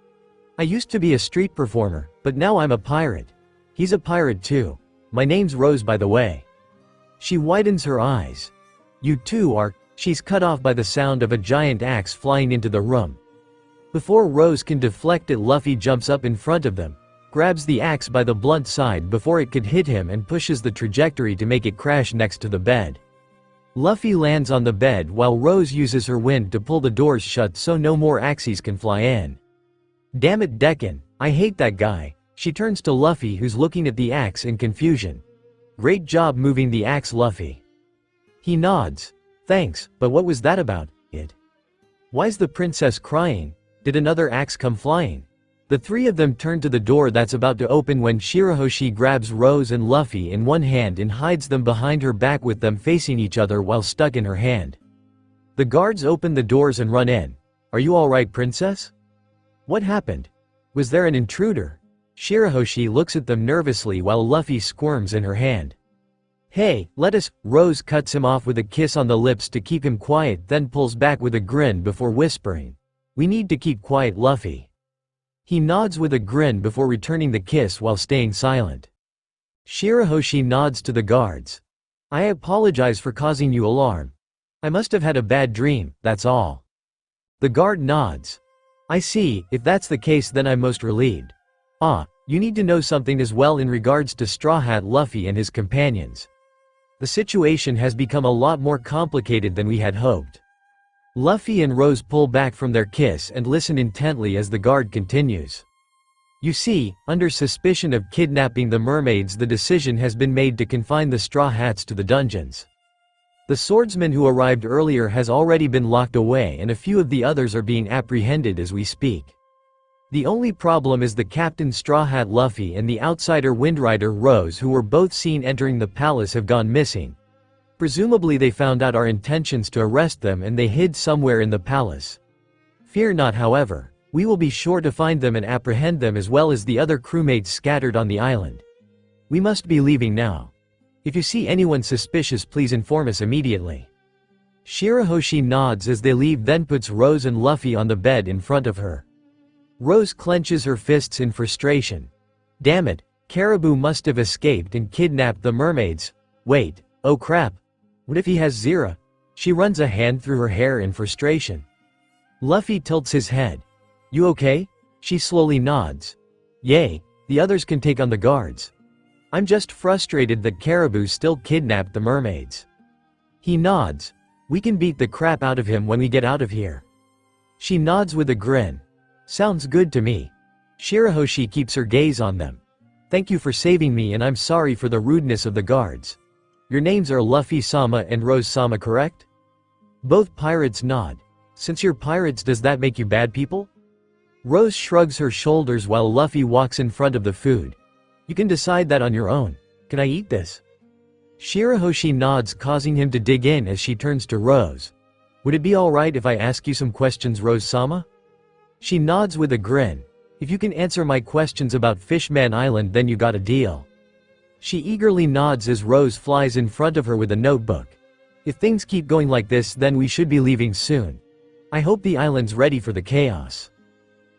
I used to be a street performer, but now I'm a pirate. He's a pirate too. My name's Rose, by the way." She widens her eyes. "You two are—" She's cut off by the sound of a giant axe flying into the room. Before Rose can deflect it, Luffy jumps up in front of them. grabs the axe by the blunt side before it could hit him and pushes the trajectory to make it crash next to the bed. Luffy lands on the bed while Rose uses her wind to pull the doors shut so no more axes can fly in. Damn it, Decken, I hate that guy. She turns to Luffy, who's looking at the axe in confusion. Great job moving the axe, Luffy. He nods. Thanks, but what was that about? Why's the princess crying? Did another axe come flying? The three of them turn to the door that's about to open when Shirahoshi grabs Rose and Luffy in one hand and hides them behind her back with them facing each other while stuck in her hand. The guards open the doors and run in. Are you alright, princess? What happened? Was there an intruder? Shirahoshi looks at them nervously while Luffy squirms in her hand. Hey, let us. Rose cuts him off with a kiss on the lips to keep him quiet, then pulls back with a grin before whispering. We need to keep quiet, Luffy. He nods with a grin before returning the kiss while staying silent. Shirahoshi nods to the guards. I apologize for causing you alarm. I must have had a bad dream, that's all. The guard nods. I see, if that's the case then I'm most relieved. You need to know something as well in regards to Straw Hat Luffy and his companions. The situation has become a lot more complicated than we had hoped. Luffy and Rose pull back from their kiss and listen intently as the guard continues. You see, under suspicion of kidnapping the mermaids, the decision has been made to confine the Straw Hats to the dungeons. The swordsman who arrived earlier has already been locked away and a few of the others are being apprehended as we speak. The only problem is the Captain Straw Hat Luffy and the outsider Windrider Rose, who were both seen entering the palace, have gone missing. Presumably they found out our intentions to arrest them and they hid somewhere in the palace. Fear not, however, we will be sure to find them and apprehend them as well as the other crewmates scattered on the island. We must be leaving now. If you see anyone suspicious, please inform us immediately. Shirahoshi nods as they leave, then puts Rose and Luffy on the bed in front of her. Rose clenches her fists in frustration. Damn it, Caribou must have escaped and kidnapped the mermaids. Wait, oh crap. What if he has Zera? She runs a hand through her hair in frustration. Luffy tilts his head. You okay? She slowly nods. Yay, the others can take on the guards. I'm just frustrated that Caribou still kidnapped the mermaids. He nods. We can beat the crap out of him when we get out of here. She nods with a grin. Sounds good to me. Shirahoshi keeps her gaze on them. Thank you for saving me and I'm sorry for the rudeness of the guards. Your names are Luffy-sama and Rose-sama, correct? Both pirates nod. Since you're pirates, does that make you bad people? Rose shrugs her shoulders while Luffy walks in front of the food. You can decide that on your own. Can I eat this? Shirahoshi nods, causing him to dig in as she turns to Rose. Would it be alright if I ask you some questions, Rose-sama? She nods with a grin. If you can answer my questions about Fishman Island, then you got a deal. She eagerly nods as Rose flies in front of her with a notebook. If things keep going like this, then we should be leaving soon. I hope the island's ready for the chaos.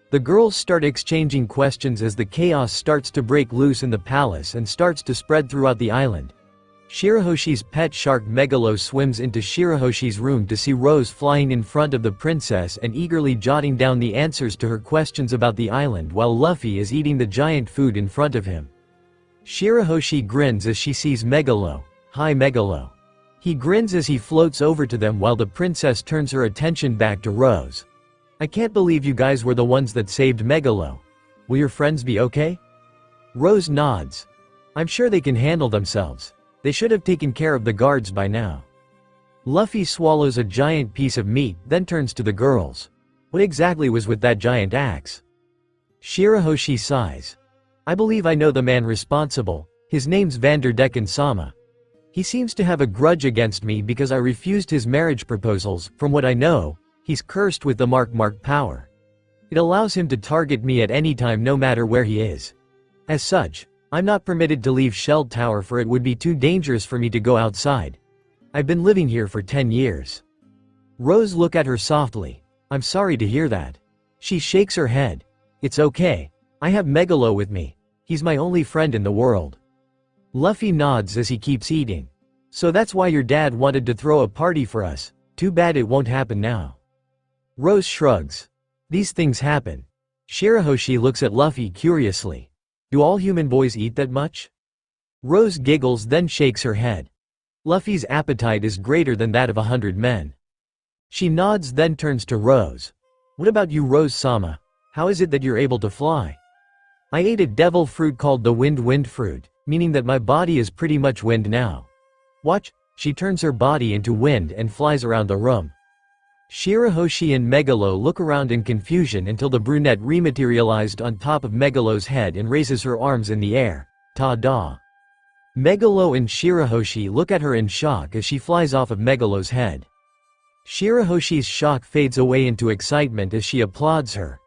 The girls start exchanging questions as the chaos starts to break loose in the palace and starts to spread throughout the island. Shirahoshi's pet shark Megalo swims into Shirahoshi's room to see Rose flying in front of the princess and eagerly jotting down the answers to her questions about the island while Luffy is eating the giant food in front of him. Shirahoshi grins as she sees Megalo. Hi Megalo. He grins as he floats over to them while the princess turns her attention back to Rose. I can't believe you guys were the ones that saved Megalo. Will your friends be okay? Rose nods. I'm sure they can handle themselves. They should have taken care of the guards by now. Luffy swallows a giant piece of meat, then turns to the girls. What exactly was with that giant axe? Shirahoshi sighs. I believe I know the man responsible. His name's Vanderdecken-sama. He seems to have a grudge against me because I refused his marriage proposals. From what I know, he's cursed with the mark power. It allows him to target me at any time, no matter where he is. As such, I'm not permitted to leave Shell Tower, for it would be too dangerous for me to go outside. I've been living here for 10 years. Rose looks at her softly. I'm sorry to hear that. She shakes her head. It's okay. I have Megalo with me. He's my only friend in the world. Luffy nods as he keeps eating. So that's why your dad wanted to throw a party for us. Too bad it won't happen now. Rose shrugs. These things happen. Shirahoshi looks at Luffy curiously. Do all human boys eat that much? Rose giggles then shakes her head. Luffy's appetite is greater than that of 100 men. She nods then turns to Rose. What about you, Rose-sama? How is it that you're able to fly? I ate a devil fruit called the wind fruit, meaning that my body is pretty much wind now. Watch, she turns her body into wind and flies around the room. Shirahoshi and Megalo look around in confusion until the brunette rematerialized on top of Megalo's head and raises her arms in the air. Ta-da! Megalo and Shirahoshi look at her in shock as she flies off of Megalo's head. Shirahoshi's shock fades away into excitement as she applauds her.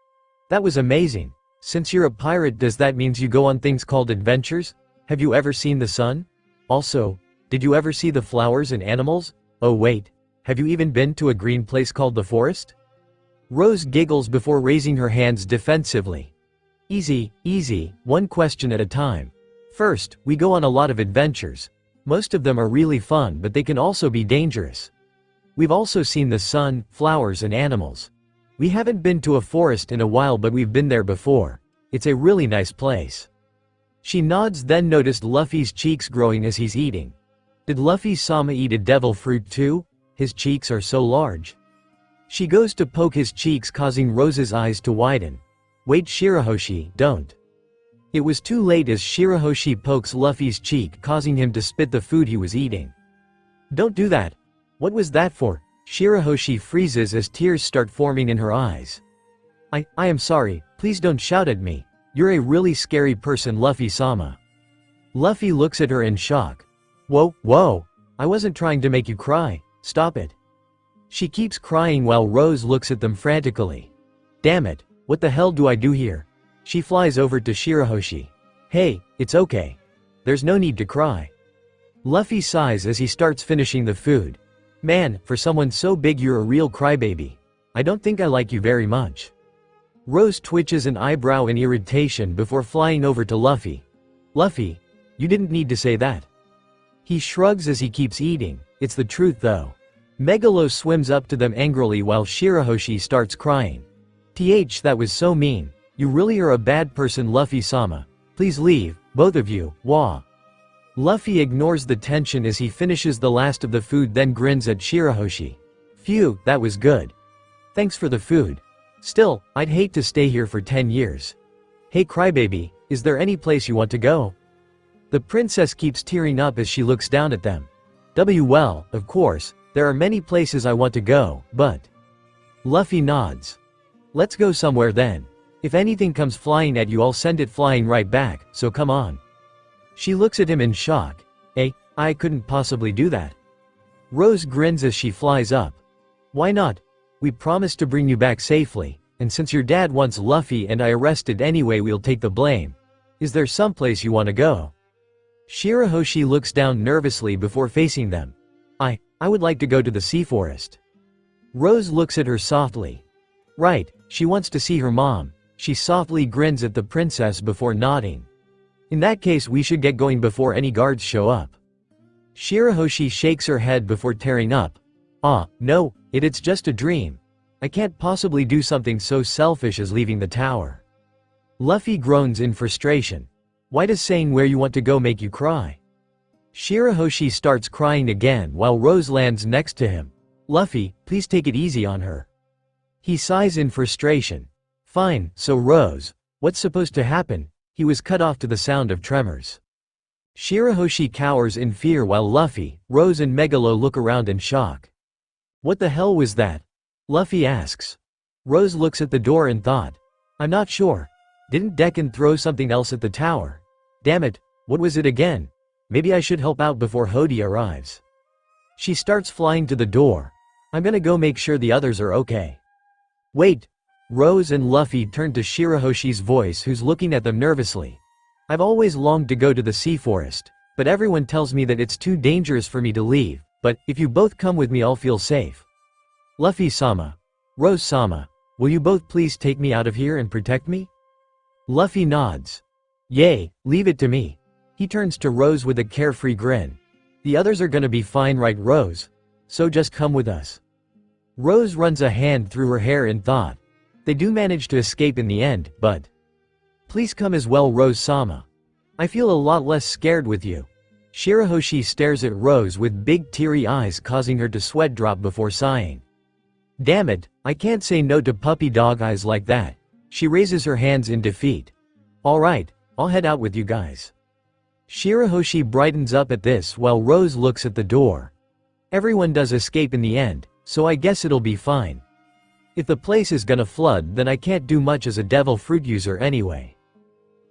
That was amazing. Since you're a pirate, does that mean you go on things called adventures? Have you ever seen the sun? Also, did you ever see the flowers and animals? Oh wait, have you even been to a green place called the forest? Rose giggles before raising her hands defensively. Easy, easy, one question at a time. First, we go on a lot of adventures. Most of them are really fun, but they can also be dangerous. We've also seen the sun, flowers and animals. We haven't been to a forest in a while, but we've been there before. It's a really nice place. She nods then noticed Luffy's cheeks growing as he's eating. Did Luffy-sama eat a devil fruit too? His cheeks are so large. She goes to poke his cheeks, causing Rose's eyes to widen. Wait, Shirahoshi, don't. It was too late as Shirahoshi pokes Luffy's cheek, causing him to spit the food he was eating. Don't do that. What was that for? Shirahoshi freezes as tears start forming in her eyes. I am sorry, please don't shout at me. You're a really scary person, Luffy-sama. Luffy looks at her in shock. Whoa, I wasn't trying to make you cry, stop it. She keeps crying while Rose looks at them frantically. Damn it, what the hell do I do here? She flies over to Shirahoshi. Hey, it's okay. There's no need to cry. Luffy sighs as he starts finishing the food. Man, for someone so big you're a real crybaby. I don't think I like you very much. Rose twitches an eyebrow in irritation before flying over to Luffy. Luffy, you didn't need to say that. He shrugs as he keeps eating. It's the truth though. Megalo swims up to them angrily while Shirahoshi starts crying. That was so mean. You really are a bad person, Luffy-sama. Please leave, both of you, wah. Luffy ignores the tension as he finishes the last of the food then grins at Shirahoshi. Phew, that was good. Thanks for the food. Still, I'd hate to stay here for 10 years. Hey crybaby, is there any place you want to go? The princess keeps tearing up as she looks down at them. Well, of course, there are many places I want to go, but... Luffy nods. Let's go somewhere then. If anything comes flying at you, I'll send it flying right back, so come on. She looks at him in shock. I couldn't possibly do that. Rose grins as she flies up. Why not? We promised to bring you back safely, and since your dad wants Luffy and I arrested anyway, we'll take the blame. Is there someplace you want to go? Shirahoshi looks down nervously before facing them. I would like to go to the sea forest. Rose looks at her softly. Right, she wants to see her mom. She softly grins at the princess before nodding. In that case, we should get going before any guards show up. Shirahoshi shakes her head before tearing up. No, it's just a dream. I can't possibly do something so selfish as leaving the tower. Luffy groans in frustration. Why does saying where you want to go make you cry? Shirahoshi starts crying again while Rose lands next to him. Luffy, please take it easy on her. He sighs in frustration. Fine, so Rose, what's supposed to happen? He was cut off to the sound of tremors. Shirahoshi cowers in fear while Luffy, Rose and Megalo look around in shock. What the hell was that? Luffy asks. Rose looks at the door in thought. I'm not sure. Didn't Decken throw something else at the tower? Damn it, what was it again? Maybe I should help out before Hody arrives. She starts flying to the door. I'm gonna go make sure the others are okay. Wait. Rose and Luffy turn to Shirahoshi's voice, who's looking at them nervously. I've always longed to go to the sea forest, but everyone tells me that it's too dangerous for me to leave, but if you both come with me I'll feel safe. Luffy-sama. Rose-sama. Will you both please take me out of here and protect me? Luffy nods. Yay, leave it to me. He turns to Rose with a carefree grin. The others are gonna be fine, right Rose? So just come with us. Rose runs a hand through her hair in thought. They do manage to escape in the end, but... Please come as well, Rose-sama. I feel a lot less scared with you. Shirahoshi stares at Rose with big teary eyes, causing her to sweat drop before sighing. Damn it, I can't say no to puppy dog eyes like that. She raises her hands in defeat. Alright, I'll head out with you guys. Shirahoshi brightens up at this while Rose looks at the door. Everyone does escape in the end, so I guess it'll be fine. If the place is gonna flood, then I can't do much as a devil fruit user anyway.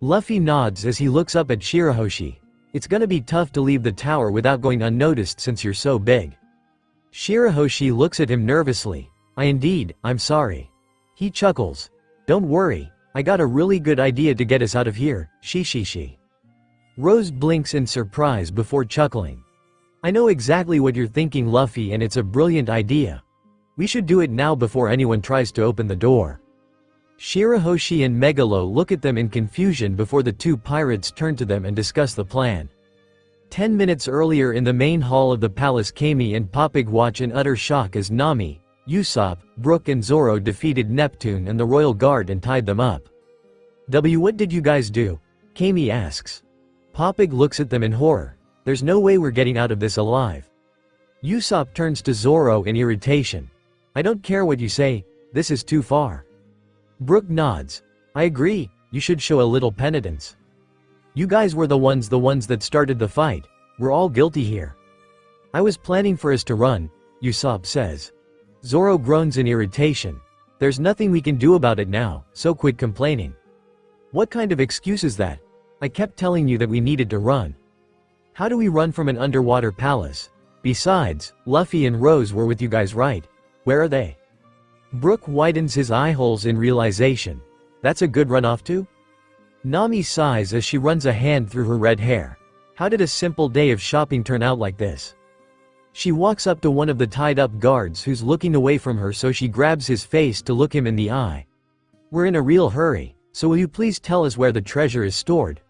Luffy nods as he looks up at Shirahoshi. It's gonna be tough to leave the tower without going unnoticed since you're so big. Shirahoshi looks at him nervously. I'm sorry. He chuckles. Don't worry, I got a really good idea to get us out of here, Shishishi. Rose blinks in surprise before chuckling. I know exactly what you're thinking, Luffy, and it's a brilliant idea. We should do it now before anyone tries to open the door. Shirahoshi and Megalo look at them in confusion before the two pirates turn to them and discuss the plan. 10 minutes earlier in the main hall of the palace, Kami and Popig watch in utter shock as Nami, Usopp, Brook and Zoro defeated Neptune and the royal guard and tied them up. What did you guys do? Kami asks. Popig looks at them in horror. There's no way we're getting out of this alive. Usopp turns to Zoro in irritation. I don't care what you say, this is too far. Brook nods. I agree, you should show a little penitence. You guys were the ones that started the fight. We're all guilty here. I was planning for us to run, Usopp says. Zoro groans in irritation. There's nothing we can do about it now, so quit complaining. What kind of excuse is that? I kept telling you that we needed to run. How do we run from an underwater palace? Besides, Luffy and Rose were with you guys, right? Where are they? Brook widens his eye holes in realization. That's a good run off to? Nami sighs as she runs a hand through her red hair. How did a simple day of shopping turn out like this? She walks up to one of the tied-up guards who's looking away from her, so she grabs his face to look him in the eye. We're in a real hurry, so will you please tell us where the treasure is stored?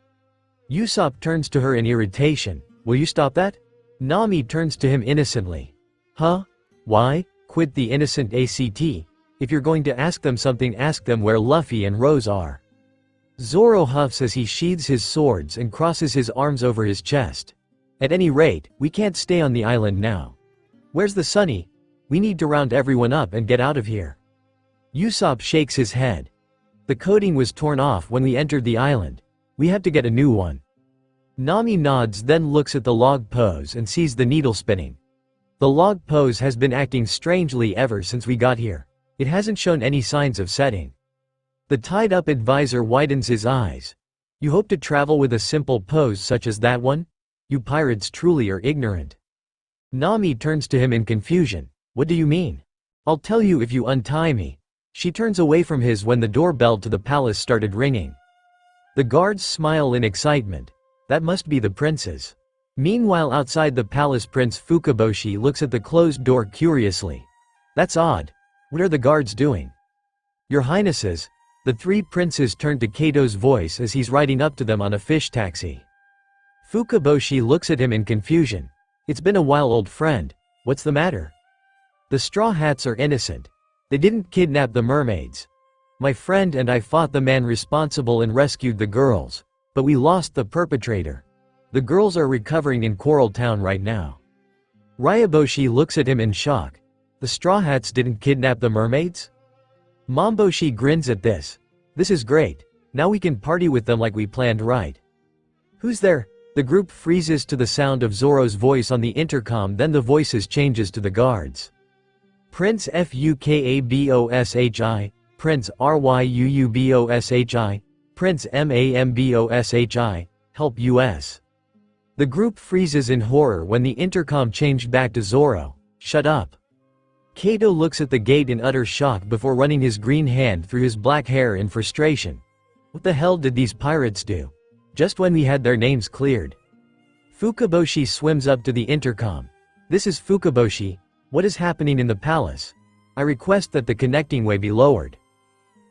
Usopp turns to her in irritation. Will you stop that? Nami turns to him innocently. Huh? Why? Quit the innocent act. If you're going to ask them something, ask them where Luffy and Rose are. Zoro huffs as he sheathes his swords and crosses his arms over his chest. At any rate, we can't stay on the island now. Where's the Sunny? We need to round everyone up and get out of here. Usopp shakes his head. The coating was torn off when we entered the island. We have to get a new one. Nami nods, then looks at the log pose and sees the needle spinning. The log pose has been acting strangely ever since we got here. It hasn't shown any signs of setting. The tied-up advisor widens his eyes. You hope to travel with a simple pose such as that one? You pirates truly are ignorant. Nami turns to him in confusion. What do you mean? I'll tell you if you untie me. She turns away from his when the doorbell to the palace started ringing. The guards smile in excitement. That must be the prince's. Meanwhile, outside the palace, Prince Fukaboshi looks at the closed door curiously. That's odd. What are the guards doing? Your Highnesses. The three princes turn to Kato's voice as he's riding up to them on a fish taxi. Fukaboshi looks at him in confusion. It's been a while, old friend. What's the matter? The Straw Hats are innocent. They didn't kidnap the mermaids. My friend and I fought the man responsible and rescued the girls. But we lost the perpetrator. The girls are recovering in Coral Town right now. Ryaboshi looks at him in shock. The Straw Hats didn't kidnap the mermaids? Momboshi grins at this. This is great. Now we can party with them like we planned, right? Who's there? The group freezes to the sound of Zoro's voice on the intercom, then the voices changes to the guards. Prince Fukaboshi, Prince Ryuuboshi, Prince Mamboshi, help us. The group freezes in horror when the intercom changed back to Zoro. Shut up. Kato looks at the gate in utter shock before running his green hand through his black hair in frustration. What the hell did these pirates do? Just when we had their names cleared. Fukaboshi swims up to the intercom. This is Fukaboshi. What is happening in the palace? I request that the connecting way be lowered.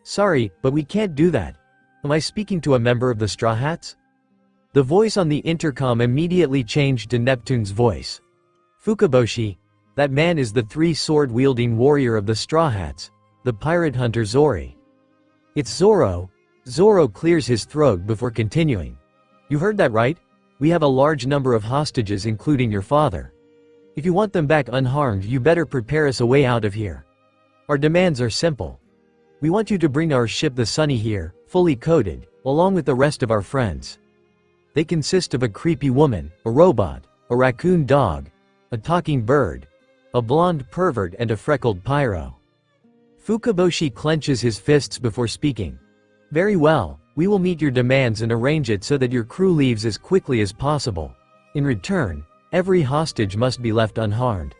Sorry, but we can't do that. Am I speaking to a member of the Straw Hats? The voice on the intercom immediately changed to Neptune's voice. Fukaboshi, that man is the three-sword-wielding warrior of the Straw Hats, the pirate hunter Zori. It's Zoro. Zoro clears his throat before continuing. You heard that right? We have a large number of hostages including your father. If you want them back unharmed, you better prepare us a way out of here. Our demands are simple. We want you to bring our ship the Sunny here, fully coated, along with the rest of our friends. They consist of a creepy woman, a robot, a raccoon dog, a talking bird, a blonde pervert and a freckled pyro. Fukaboshi clenches his fists before speaking. Very well, we will meet your demands and arrange it so that your crew leaves as quickly as possible. In return, every hostage must be left unharmed.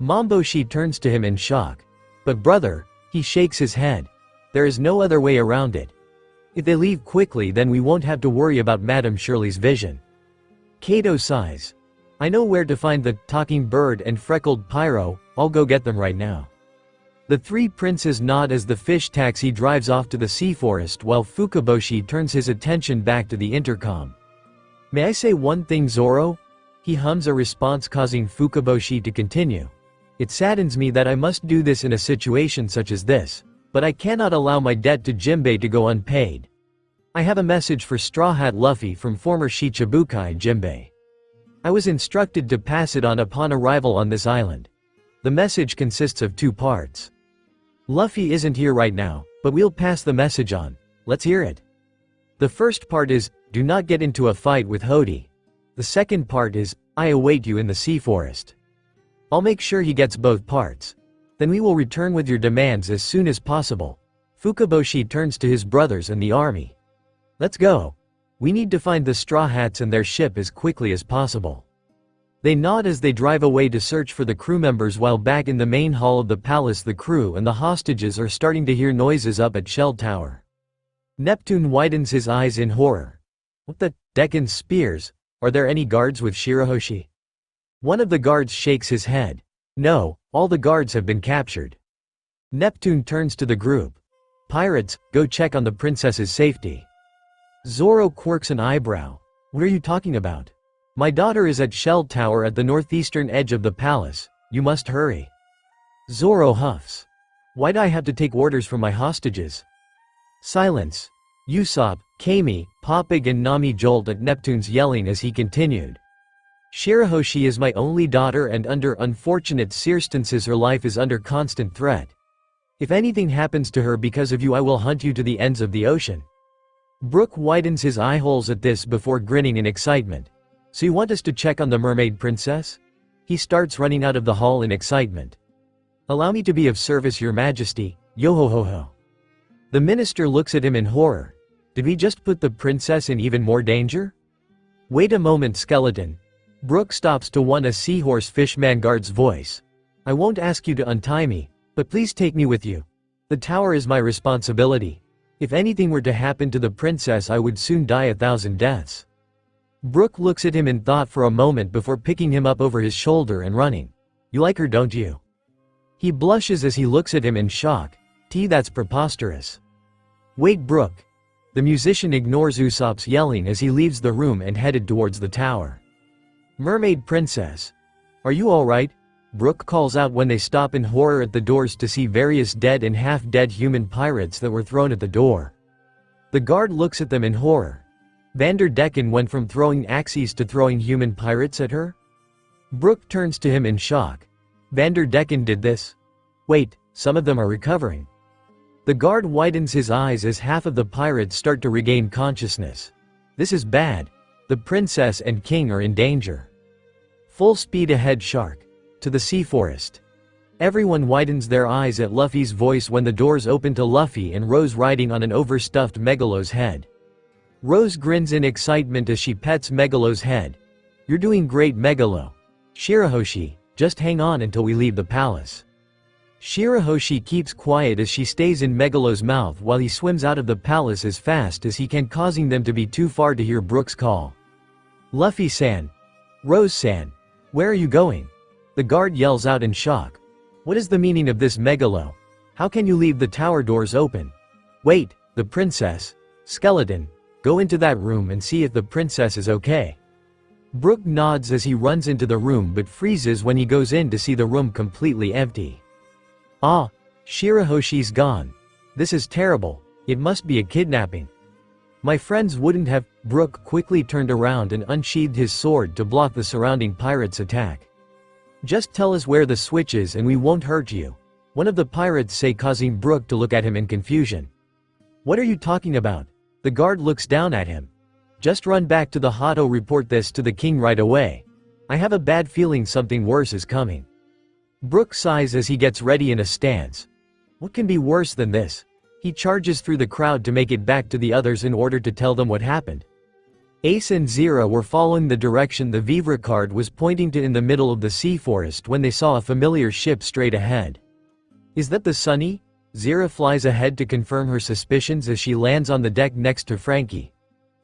Momboshi turns to him in shock. But brother, he shakes his head. There is no other way around it. If they leave quickly, then we won't have to worry about Madame Shirley's vision. Kato sighs. I know where to find the talking bird and freckled pyro, I'll go get them right now. The three princes nod as the fish taxi drives off to the sea forest while Fukaboshi turns his attention back to the intercom. May I say one thing, Zoro? He hums a response, causing Fukaboshi to continue. It saddens me that I must do this in a situation such as this, but I cannot allow my debt to Jimbei to go unpaid. I have a message for Straw Hat Luffy from former Shichibukai Jimbei. I was instructed to pass it on upon arrival on this island. The message consists of 2 parts. Luffy isn't here right now, but we'll pass the message on. Let's hear it. The first part is, do not get into a fight with Hody. The second part is, I await you in the sea forest. I'll make sure he gets both parts. Then we will return with your demands as soon as possible. Fukaboshi turns to his brothers and the army. Let's go. We need to find the Straw Hats and their ship as quickly as possible. They nod as they drive away to search for the crew members, while back in the main hall of the palace the crew and the hostages are starting to hear noises up at Shell Tower. Neptune widens his eyes in horror. What the Deccan spears? Are there any guards with Shirahoshi? One of the guards shakes his head. No, all the guards have been captured. Neptune turns to the group. Pirates, go check on the princess's safety. Zoro quirks an eyebrow. What are you talking about? My daughter is at Shell Tower at the northeastern edge of the palace. You must hurry. Zoro huffs. Why'd I have to take orders from my hostages? Silence. Usopp, Kami, Popig and Nami jolt at Neptune's yelling as he continued. Shirahoshi is my only daughter, and under unfortunate circumstances her life is under constant threat. If anything happens to her because of you, I will hunt you to the ends of the ocean. Brook widens his eye holes at this before grinning in excitement. So you want us to check on the mermaid princess? He starts running out of the hall in excitement. Allow me to be of service, your majesty, yo-ho-ho-ho. The minister looks at him in horror. Did we just put the princess in even more danger? Wait a moment, skeleton. Brook stops to one a seahorse fishman guard's voice. I won't ask you to untie me, but please take me with you. The tower is my responsibility. If anything were to happen to the princess, I would soon die 1,000 deaths. Brook looks at him in thought for a moment before picking him up over his shoulder and running. You like her, don't you? He blushes as he looks at him in shock. That's preposterous. Wait, Brook. The musician ignores Usopp's yelling as he leaves the room and headed towards the tower. Mermaid princess. Are you alright? Brook calls out when they stop in horror at the doors to see various dead and half-dead human pirates that were thrown at the door. The guard looks at them in horror. Vanderdecken went from throwing axes to throwing human pirates at her? Brook turns to him in shock. Vanderdecken did this? Wait, some of them are recovering. The guard widens his eyes as half of the pirates start to regain consciousness. This is bad. The princess and king are in danger. Full speed ahead, shark. To the sea forest. Everyone widens their eyes at Luffy's voice when the doors open to Luffy and Rose riding on an overstuffed Megalo's head. Rose grins in excitement as she pets Megalo's head. You're doing great, Megalo. Shirahoshi, just hang on until we leave the palace. Shirahoshi keeps quiet as she stays in Megalo's mouth while he swims out of the palace as fast as he can, causing them to be too far to hear Brook's call. Luffy-san. Rose-san. Where are you going? The guard yells out in shock. What is the meaning of this, Megalo? How can you leave the tower doors open? Wait, the princess. Skeleton. Go into that room and see if the princess is okay. Brook nods as he runs into the room but freezes when he goes in to see the room completely empty. Ah, Shirahoshi's gone. This is terrible. It must be a kidnapping. My friends wouldn't have. Brook quickly turned around and unsheathed his sword to block the surrounding pirates' attack. Just tell us where the switch is and we won't hurt you, one of the pirates say, causing Brook to look at him in confusion. What are you talking about? The guard looks down at him. Just run back to the Hato, report this to the king right away. I have a bad feeling something worse is coming. Brook sighs as he gets ready in a stance. What can be worse than this? He charges through the crowd to make it back to the others in order to tell them what happened. Ace and Zira were following the direction the Vivre card was pointing to in the middle of the sea forest when they saw a familiar ship straight ahead. Is that the Sunny? Zira flies ahead to confirm her suspicions as she lands on the deck next to Frankie.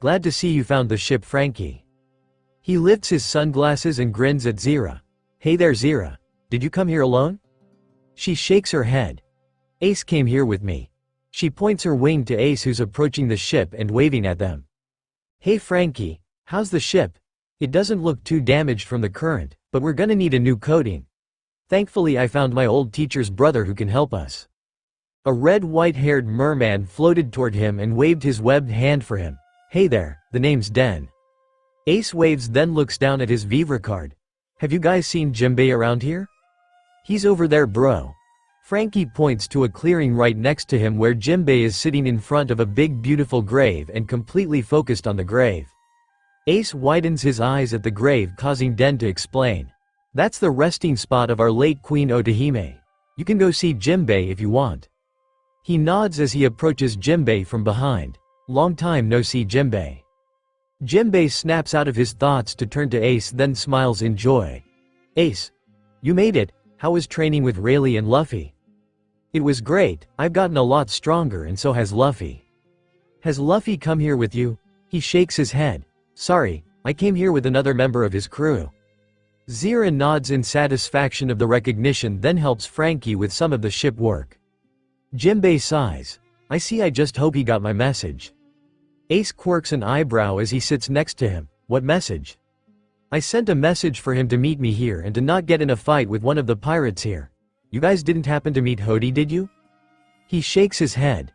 Glad to see you found the ship, Frankie. He lifts his sunglasses and grins at Zira. Hey there, Zira. Did you come here alone? She shakes her head. Ace came here with me. She points her wing to Ace, who's approaching the ship and waving at them. Hey Frankie, how's the ship? It doesn't look too damaged from the current, but we're gonna need a new coating. Thankfully I found my old teacher's brother who can help us. A red white-haired merman floated toward him and waved his webbed hand for him. Hey there, the name's Den. Ace waves, then looks down at his Vivre card. Have you guys seen Jimbei around here? He's over there, bro. Frankie points to a clearing right next to him where Jimbei is sitting in front of a big beautiful grave and completely focused on the grave. Ace widens his eyes at the grave, causing Den to explain. That's the resting spot of our late Queen Otahime. You can go see Jimbei if you want. He nods as he approaches Jimbei from behind. Long time no see, Jimbei. Jimbei snaps out of his thoughts to turn to Ace, then smiles in joy. Ace, you made it. How was training with Rayleigh and Luffy? It was great. I've gotten a lot stronger and so has Luffy. Has Luffy come here with you? He shakes his head. Sorry, I came here with another member of his crew. Zira nods in satisfaction of the recognition, then helps Frankie with some of the ship work. Jimbei sighs. I see, I just hope he got my message. Ace quirks an eyebrow as he sits next to him. What message? I sent a message for him to meet me here and to not get in a fight with one of the pirates here. You guys didn't happen to meet Hody, did you? He shakes his head.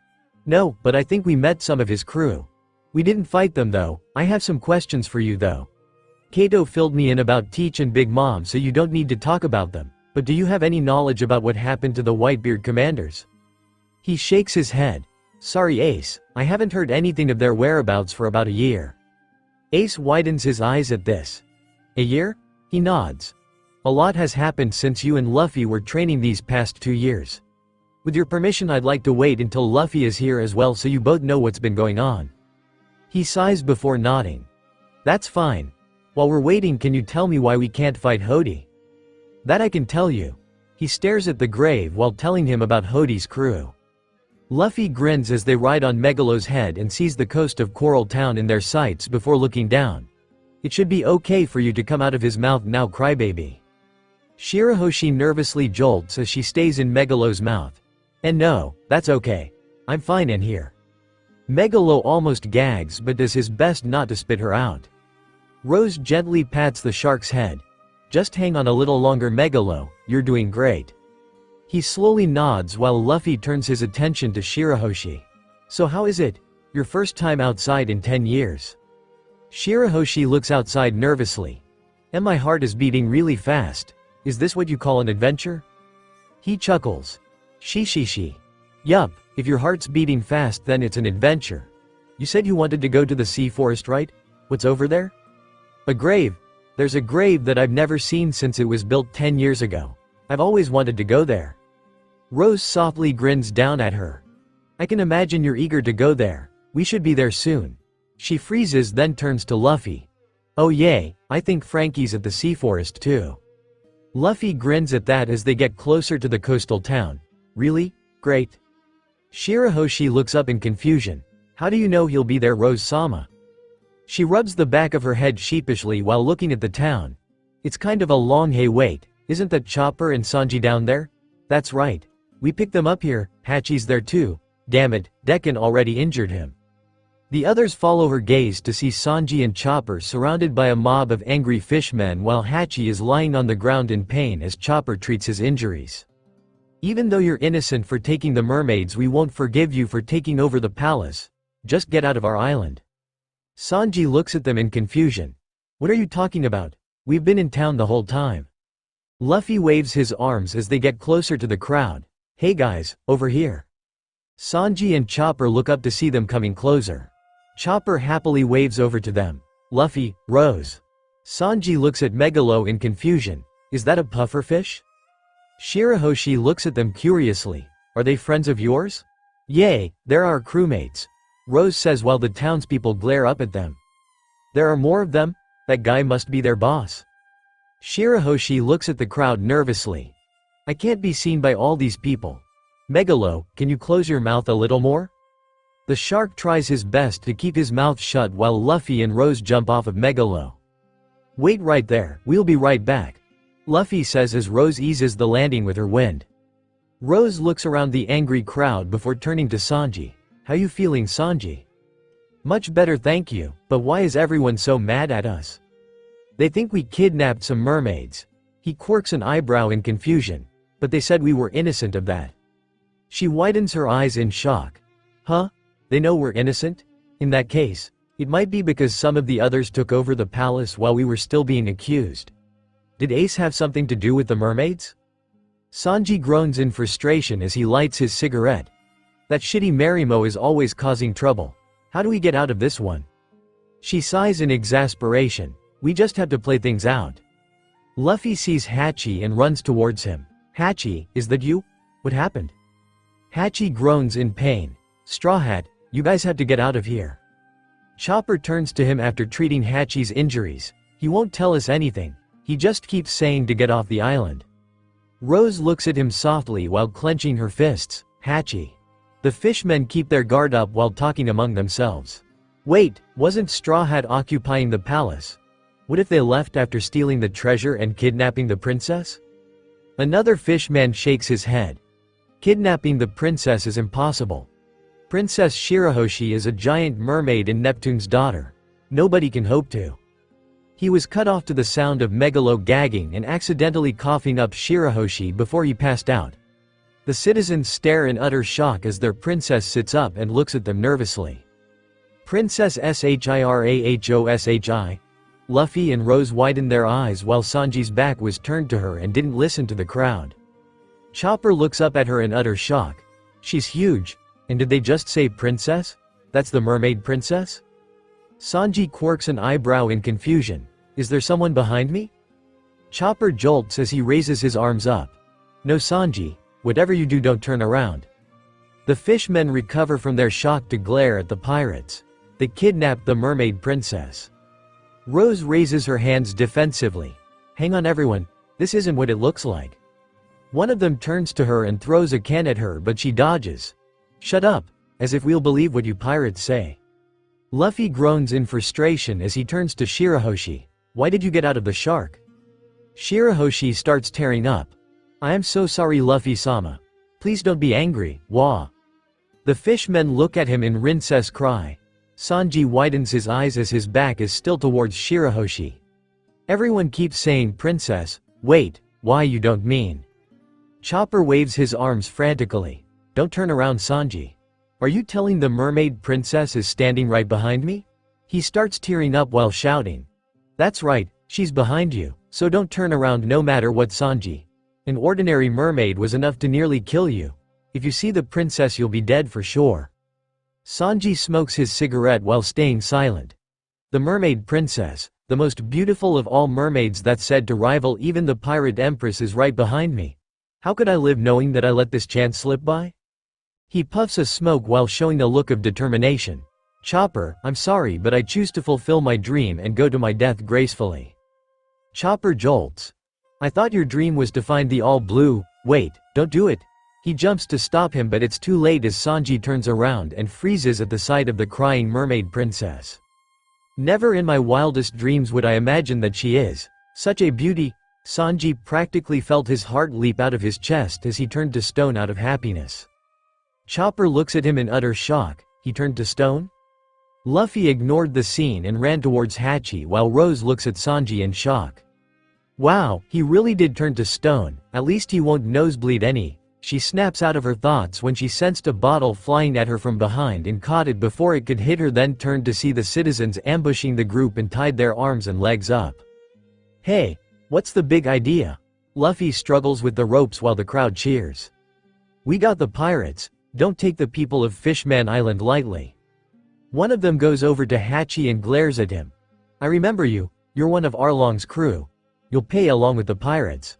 No, but I think we met some of his crew. We didn't fight them though. I have some questions for you though. Kato filled me in about Teach and Big Mom, so you don't need to talk about them, but do you have any knowledge about what happened to the Whitebeard commanders? He shakes his head. Sorry Ace, I haven't heard anything of their whereabouts for about a year. Ace widens his eyes at this. A year? He nods. A lot has happened since you and Luffy were training these past 2 years. With your permission, I'd like to wait until Luffy is here as well so you both know what's been going on. He sighs before nodding. That's fine. While we're waiting, can you tell me why we can't fight Hody? That I can tell you. He stares at the grave while telling him about Hody's crew. Luffy grins as they ride on Megalo's head and sees the coast of Coral Town in their sights before looking down. It should be okay for you to come out of his mouth now, crybaby. Shirahoshi nervously jolts as she stays in Megalo's mouth. And no, that's okay. I'm fine in here. Megalo almost gags but does his best not to spit her out. Rose gently pats the shark's head. Just hang on a little longer, Megalo, you're doing great. He slowly nods while Luffy turns his attention to Shirahoshi. So how is it? Your first time outside in 10 years. Shirahoshi looks outside nervously. And my heart is beating really fast. Is this what you call an adventure? He chuckles. She. Yup, if your heart's beating fast then it's an adventure. You said you wanted to go to the sea forest, right? What's over there? A grave. There's a grave that I've never seen since it was built 10 years ago. I've always wanted to go there. Rose softly grins down at her. I can imagine you're eager to go there. We should be there soon. She freezes, then turns to Luffy. Oh yay, I think Frankie's at the sea forest too. Luffy grins at that as they get closer to the coastal town. Really? Great. Shirahoshi looks up in confusion. How do you know he'll be there, Rose-sama? She rubs the back of her head sheepishly while looking at the town. It's kind of a long hey wait, isn't that Chopper and Sanji down there? That's right. We picked them up here. Hachi's there too. Damn it, Dekken already injured him. The others follow her gaze to see Sanji and Chopper surrounded by a mob of angry fishmen while Hachi is lying on the ground in pain as Chopper treats his injuries. Even though you're innocent for taking the mermaids, we won't forgive you for taking over the palace. Just get out of our island. Sanji looks at them in confusion. What are you talking about? We've been in town the whole time. Luffy waves his arms as they get closer to the crowd. Hey guys, over here. Sanji and Chopper look up to see them coming closer. Chopper happily waves over to them. Luffy, Rose. Sanji looks at Megalo in confusion. Is that a pufferfish? Shirahoshi looks at them curiously. Are they friends of yours? Yay, they're our crewmates. Rose says while the townspeople glare up at them. There are more of them? That guy must be their boss. Shirahoshi looks at the crowd nervously. I can't be seen by all these people. Megalo, can you close your mouth a little more? The shark tries his best to keep his mouth shut while Luffy and Rose jump off of Megalo. Wait right there, we'll be right back. Luffy says as Rose eases the landing with her wind. Rose looks around the angry crowd before turning to Sanji. How you feeling, Sanji? Much better, thank you, but why is everyone so mad at us? They think we kidnapped some mermaids. He quirks an eyebrow in confusion, but they said we were innocent of that. She widens her eyes in shock. Huh? They know we're innocent? In that case, it might be because some of the others took over the palace while we were still being accused. Did Ace have something to do with the mermaids? Sanji groans in frustration as he lights his cigarette. That shitty Marimo is always causing trouble. How do we get out of this one? She sighs in exasperation. We just have to play things out. Luffy sees Hachi and runs towards him. Hachi, is that you? What happened? Hachi groans in pain. Straw Hat, you guys have to get out of here. Chopper turns to him after treating Hachi's injuries. He won't tell us anything. He just keeps saying to get off the island. Rose looks at him softly while clenching her fists. Hachi. The fishmen keep their guard up while talking among themselves. Wait, wasn't Straw Hat occupying the palace? What if they left after stealing the treasure and kidnapping the princess? Another fishman shakes his head. Kidnapping the princess is impossible. Princess Shirahoshi is a giant mermaid and Neptune's daughter. Nobody can hope to. He was cut off to the sound of Megalo gagging and accidentally coughing up Shirahoshi before he passed out. The citizens stare in utter shock as their princess sits up and looks at them nervously. Princess Shirahoshi? Luffy and Rose widened their eyes while Sanji's back was turned to her and didn't listen to the crowd. Chopper looks up at her in utter shock. She's huge. And did they just say princess? That's the mermaid princess? Sanji quirks an eyebrow in confusion. Is there someone behind me? Chopper jolts as he raises his arms up. No, Sanji, whatever you do, don't turn around. The fishmen recover from their shock to glare at the pirates. They kidnapped the mermaid princess. Rose raises her hands defensively. Hang on everyone, this isn't what it looks like. One of them turns to her and throws a can at her, but she dodges. Shut up, as if we'll believe what you pirates say. Luffy groans in frustration as he turns to Shirahoshi. Why did you get out of the shark? Shirahoshi starts tearing up. I am so sorry, Luffy-sama. Please don't be angry, wah. The fishmen look at him in Rince's cry. Sanji widens his eyes as his back is still towards Shirahoshi. Everyone keeps saying princess. Wait, why you don't mean? Chopper waves his arms frantically. Don't turn around, Sanji. Are you telling the mermaid princess is standing right behind me? He starts tearing up while shouting. That's right, she's behind you, so don't turn around no matter what, Sanji. An ordinary mermaid was enough to nearly kill you. If you see the princess, you'll be dead for sure. Sanji smokes his cigarette while staying silent. The mermaid princess, the most beautiful of all mermaids that's said to rival even the pirate empress, is right behind me. How could I live knowing that I let this chance slip by? He puffs a smoke while showing a look of determination. Chopper, I'm sorry, but I choose to fulfill my dream and go to my death gracefully. Chopper jolts. I thought your dream was to find the all blue. Wait, don't do it. He jumps to stop him, but it's too late as Sanji turns around and freezes at the sight of the crying mermaid princess. Never in my wildest dreams would I imagine that she is such a beauty. Sanji practically felt his heart leap out of his chest as he turned to stone out of happiness. Chopper looks at him in utter shock. He turned to stone? Luffy ignored the scene and ran towards Hachi while Rose looks at Sanji in shock. Wow, he really did turn to stone. At least he won't nosebleed any. She snaps out of her thoughts when she sensed a bottle flying at her from behind and caught it before it could hit her, then turned to see the citizens ambushing the group and tied their arms and legs up. Hey, what's the big idea? Luffy struggles with the ropes while the crowd cheers. We got the pirates, don't take the people of Fishman Island lightly. One of them goes over to Hachi and glares at him. I remember you, you're one of Arlong's crew. You'll pay along with the pirates.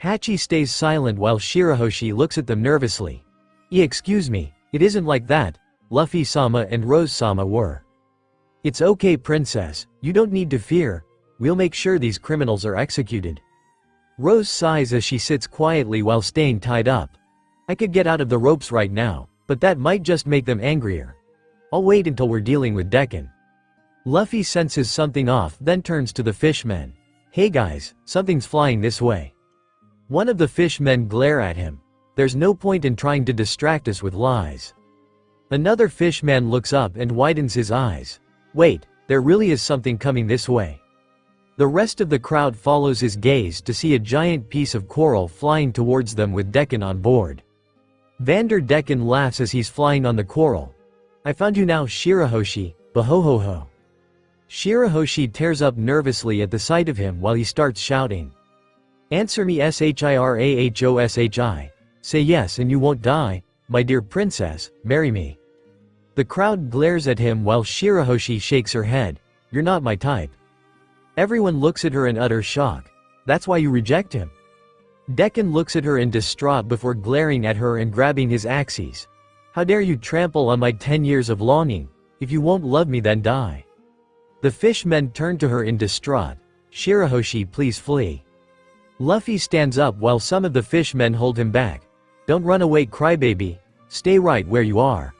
Hachi stays silent while Shirahoshi looks at them nervously. Excuse me, it isn't like that, Luffy-sama and Rose-sama were. It's okay, princess, you don't need to fear, we'll make sure these criminals are executed. Rose sighs as she sits quietly while staying tied up. I could get out of the ropes right now, but that might just make them angrier. I'll wait until we're dealing with Decken. Luffy senses something off, then turns to the fishmen. Hey guys, something's flying this way. One of the fishmen glare at him. There's no point in trying to distract us with lies. Another fishman looks up and widens his eyes. Wait, there really is something coming this way. The rest of the crowd follows his gaze to see a giant piece of coral flying towards them with Decken on board. Vander Decken laughs as he's flying on the coral. I found you now, Shirahoshi, bahohoho. Shirahoshi tears up nervously at the sight of him while he starts shouting. Answer me Shirahoshi. Say yes and you won't die, my dear princess, marry me. The crowd glares at him while Shirahoshi shakes her head. You're not my type. Everyone looks at her in utter shock. That's why you reject him? Decken looks at her in distraught before glaring at her and grabbing his axes. How dare you trample on my 10 years of longing? If you won't love me, then die. The fishmen turn to her in distraught. Shirahoshi, please flee. Luffy stands up while some of the fishmen hold him back. Don't run away, crybaby. Stay right where you are.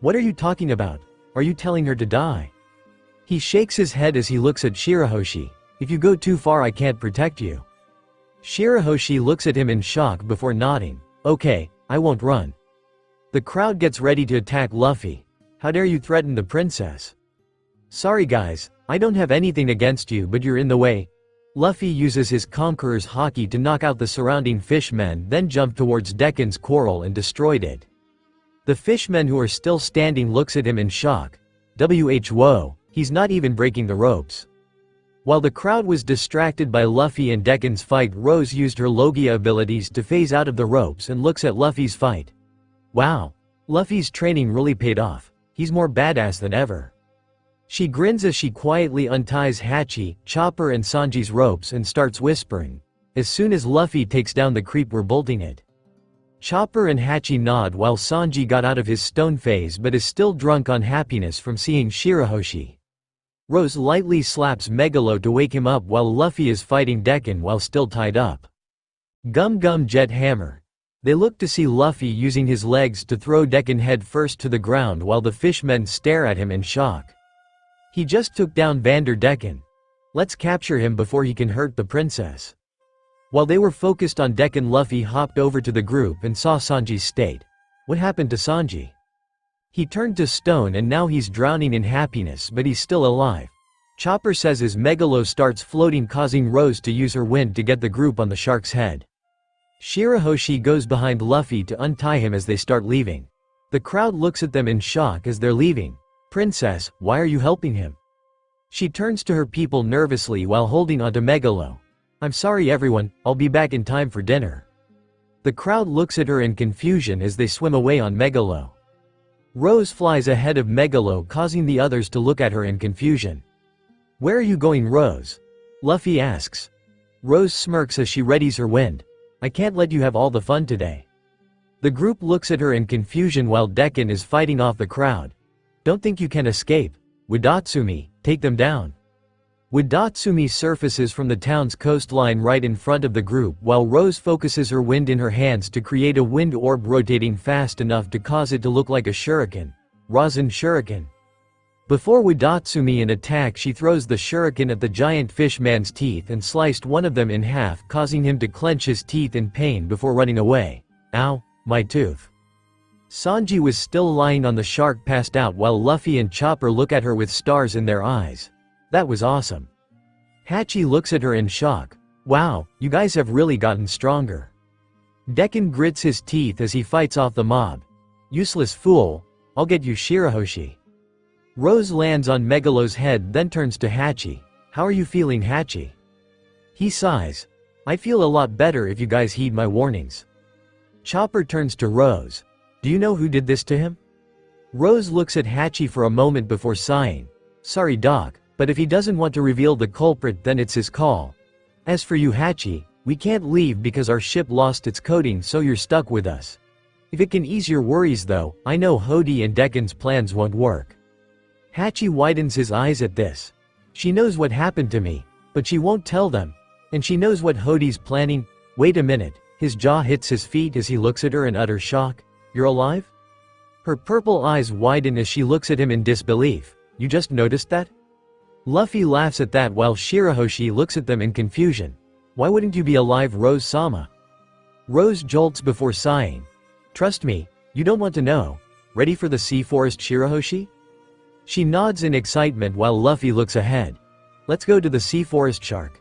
What are you talking about? Are you telling her to die? He shakes his head as he looks at Shirahoshi. If you go too far, I can't protect you. Shirahoshi looks at him in shock before nodding. Okay, I won't run. The crowd gets ready to attack Luffy. How dare you threaten the princess? Sorry guys, I don't have anything against you, but you're in the way. Luffy uses his conqueror's haki to knock out the surrounding fishmen, then jumped towards Decken's coral and destroyed it. The fishmen who are still standing looks at him in shock. Whoa, he's not even breaking the ropes. While the crowd was distracted by Luffy and Decken's fight, Rose used her logia abilities to phase out of the ropes and looks at Luffy's fight. Wow, Luffy's training really paid off. He's more badass than ever. She grins as she quietly unties Hachi, Chopper and Sanji's ropes and starts whispering. As soon as Luffy takes down the creep, we're bolting it. Chopper and Hachi nod while Sanji got out of his stone phase but is still drunk on happiness from seeing Shirahoshi. Rose lightly slaps Megalo to wake him up while Luffy is fighting Decken while still tied up. Gum Gum Jet Hammer. They look to see Luffy using his legs to throw Decken head first to the ground while the fishmen stare at him in shock. He just took down Vander Decken. Let's capture him before he can hurt the princess. While they were focused on Decken, Luffy hopped over to the group and saw Sanji's state. What happened to Sanji? He turned to stone and now he's drowning in happiness, but he's still alive. Chopper says as Megalo starts floating, causing Rose to use her wind to get the group on the shark's head. Shirahoshi goes behind Luffy to untie him as they start leaving. The crowd looks at them in shock as they're leaving. Princess, why are you helping him? She turns to her people nervously while holding onto Megalo. I'm sorry everyone, I'll be back in time for dinner. The crowd looks at her in confusion as they swim away on Megalo. Rose flies ahead of Megalo, causing the others to look at her in confusion. Where are you going, Rose? Luffy asks. Rose smirks as she readies her wind. I can't let you have all the fun today. The group looks at her in confusion while Decken is fighting off the crowd. Don't think you can escape. Wadatsumi, take them down. Wadatsumi surfaces from the town's coastline right in front of the group while Rose focuses her wind in her hands to create a wind orb rotating fast enough to cause it to look like a shuriken. Rasen Shuriken. Before Wadatsumi attack, she throws the shuriken at the giant fishman's teeth and sliced one of them in half, causing him to clench his teeth in pain before running away. Ow, my tooth. Sanji was still lying on the shark, passed out, while Luffy and Chopper look at her with stars in their eyes. That was awesome. Hachi looks at her in shock. Wow, you guys have really gotten stronger. Decken grits his teeth as he fights off the mob. Useless fool, I'll get you Shirahoshi. Rose lands on Megalo's head then turns to Hachi. How are you feeling, Hachi? He sighs. I feel a lot better if you guys heed my warnings. Chopper turns to Rose. Do you know who did this to him? Rose looks at Hachi for a moment before sighing. Sorry Doc, but if he doesn't want to reveal the culprit then it's his call. As for you Hachi, we can't leave because our ship lost its coating so you're stuck with us. If it can ease your worries though, I know Hody and Deccan's plans won't work. Hachi widens his eyes at this. She knows what happened to me, but she won't tell them. And she knows what Hody's planning. Wait a minute, his jaw hits his feet as he looks at her in utter shock. You're alive? Her purple eyes widen as she looks at him in disbelief. You just noticed that? Luffy laughs at that while Shirahoshi looks at them in confusion. Why wouldn't you be alive, Rose-sama? Rose jolts before sighing. Trust me, you don't want to know. Ready for the sea forest, Shirahoshi? She nods in excitement while Luffy looks ahead. Let's go to the sea forest, shark.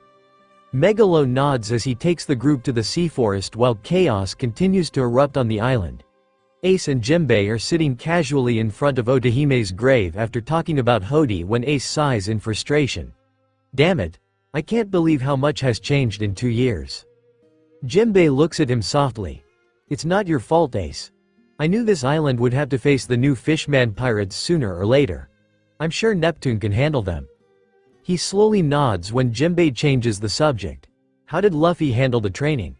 Megalo nods as he takes the group to the sea forest while chaos continues to erupt on the island. Ace and Jimbei are sitting casually in front of Otahime's grave after talking about Hody when Ace sighs in frustration. Damn it, I can't believe how much has changed in 2 years. Jimbei looks at him softly. It's not your fault, Ace. I knew this island would have to face the new fishman pirates sooner or later. I'm sure Neptune can handle them. He slowly nods when Jimbei changes the subject. How did Luffy handle the training?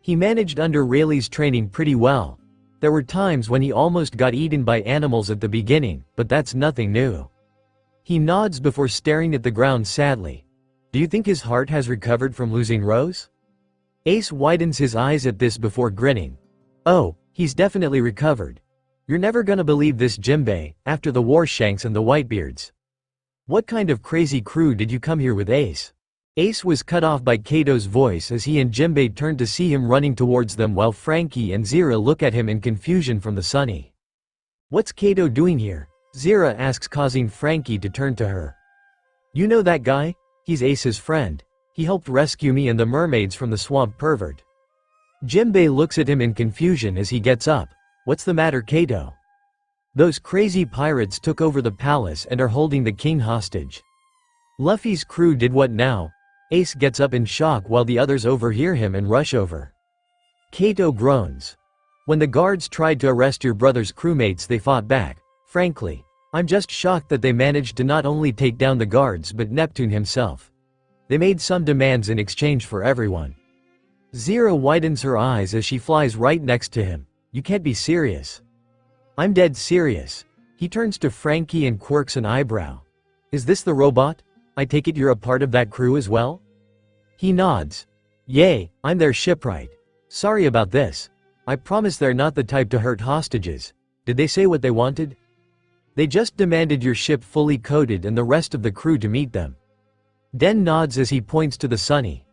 He managed under Rayleigh's training pretty well. There were times when he almost got eaten by animals at the beginning, but that's nothing new. He nods before staring at the ground sadly. Do you think his heart has recovered from losing Rose? Ace widens his eyes at this before grinning. Oh, he's definitely recovered. You're never gonna believe this, Jimbei, after the war, Shanks and the Whitebeards. What kind of crazy crew did you come here with, Ace? Ace was cut off by Kato's voice as he and Jimbei turned to see him running towards them while Frankie and Zera look at him in confusion from the sunny. What's Kato doing here? Zera asks, causing Frankie to turn to her. You know that guy? He's Ace's friend. He helped rescue me and the mermaids from the swamp pervert. Jimbei looks at him in confusion as he gets up. What's the matter, Kato? Those crazy pirates took over the palace and are holding the king hostage. Luffy's crew did what now? Ace gets up in shock while the others overhear him and rush over. Kato groans. When the guards tried to arrest your brother's crewmates, they fought back. Frankly, I'm just shocked that they managed to not only take down the guards but Neptune himself. They made some demands in exchange for everyone. Zera widens her eyes as she flies right next to him. You can't be serious. I'm dead serious. He turns to Frankie and quirks an eyebrow. Is this the robot? I take it you're a part of that crew as well? He nods. Yay, I'm their shipwright. Sorry about this. I promise they're not the type to hurt hostages. Did they say what they wanted? They just demanded your ship fully coated and the rest of the crew to meet them. Den nods as he points to the sunny.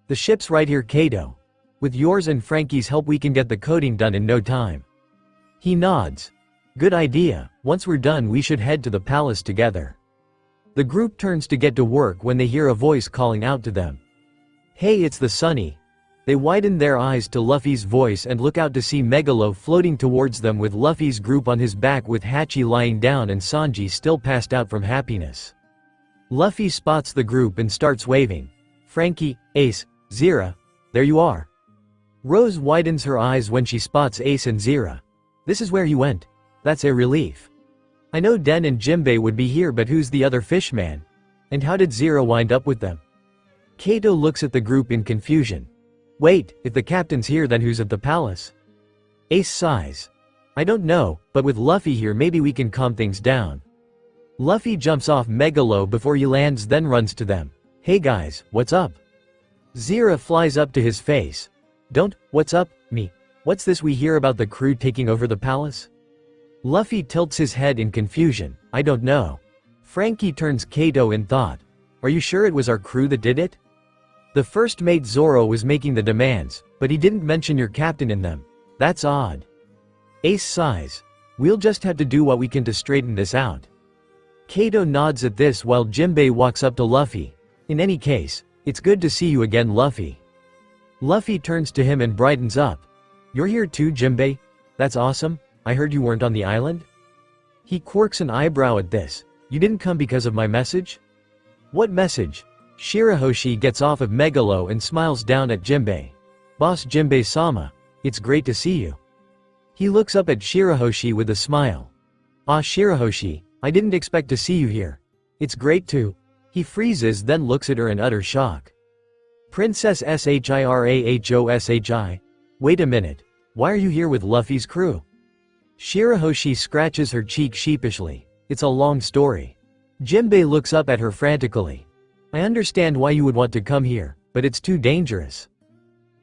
The ship's right here, Kato. With yours and Frankie's help we can get the coating done in no time. He nods. Good idea, once we're done we should head to the palace together. The group turns to get to work when they hear a voice calling out to them. Hey, it's the sunny. They widen their eyes to Luffy's voice and look out to see Megalo floating towards them with Luffy's group on his back with Hachi lying down and Sanji still passed out from happiness. Luffy spots the group and starts waving. Frankie, Ace, Zera, there you are. Rose widens her eyes when she spots Ace and Zera. This is where you went. That's a relief. I know Den and Jimbei would be here, but who's the other fishman? And how did Zera wind up with them? Kato looks at the group in confusion. Wait, if the captain's here then who's at the palace? Ace sighs. I don't know, but with Luffy here maybe we can calm things down. Luffy jumps off Megalo before he lands then runs to them. Hey guys, what's up? Zera flies up to his face. Don't, what's up, me? What's this we hear about the crew taking over the palace? Luffy tilts his head in confusion. I don't know. Frankie turns Kato in thought. Are you sure it was our crew that did it? The first mate Zoro was making the demands, but he didn't mention your captain in them. That's odd. Ace sighs. We'll just have to do what we can to straighten this out. Kato nods at this while Jimbei walks up to Luffy. In any case, it's good to see you again, Luffy. Luffy turns to him and brightens up. You're here too, Jimbei? That's awesome. I heard you weren't on the island? He quirks an eyebrow at this. You didn't come because of my message? What message? Shirahoshi gets off of Megalo and smiles down at Jimbei. Boss Jimbei-sama, it's great to see you. He looks up at Shirahoshi with a smile. Ah, Shirahoshi, I didn't expect to see you here. It's great too. He freezes, then looks at her in utter shock. Princess Shirahoshi? Wait a minute. Why are you here with Luffy's crew? Shirahoshi scratches her cheek sheepishly. It's a long story. Jimbei looks up at her frantically. I understand why you would want to come here, but it's too dangerous.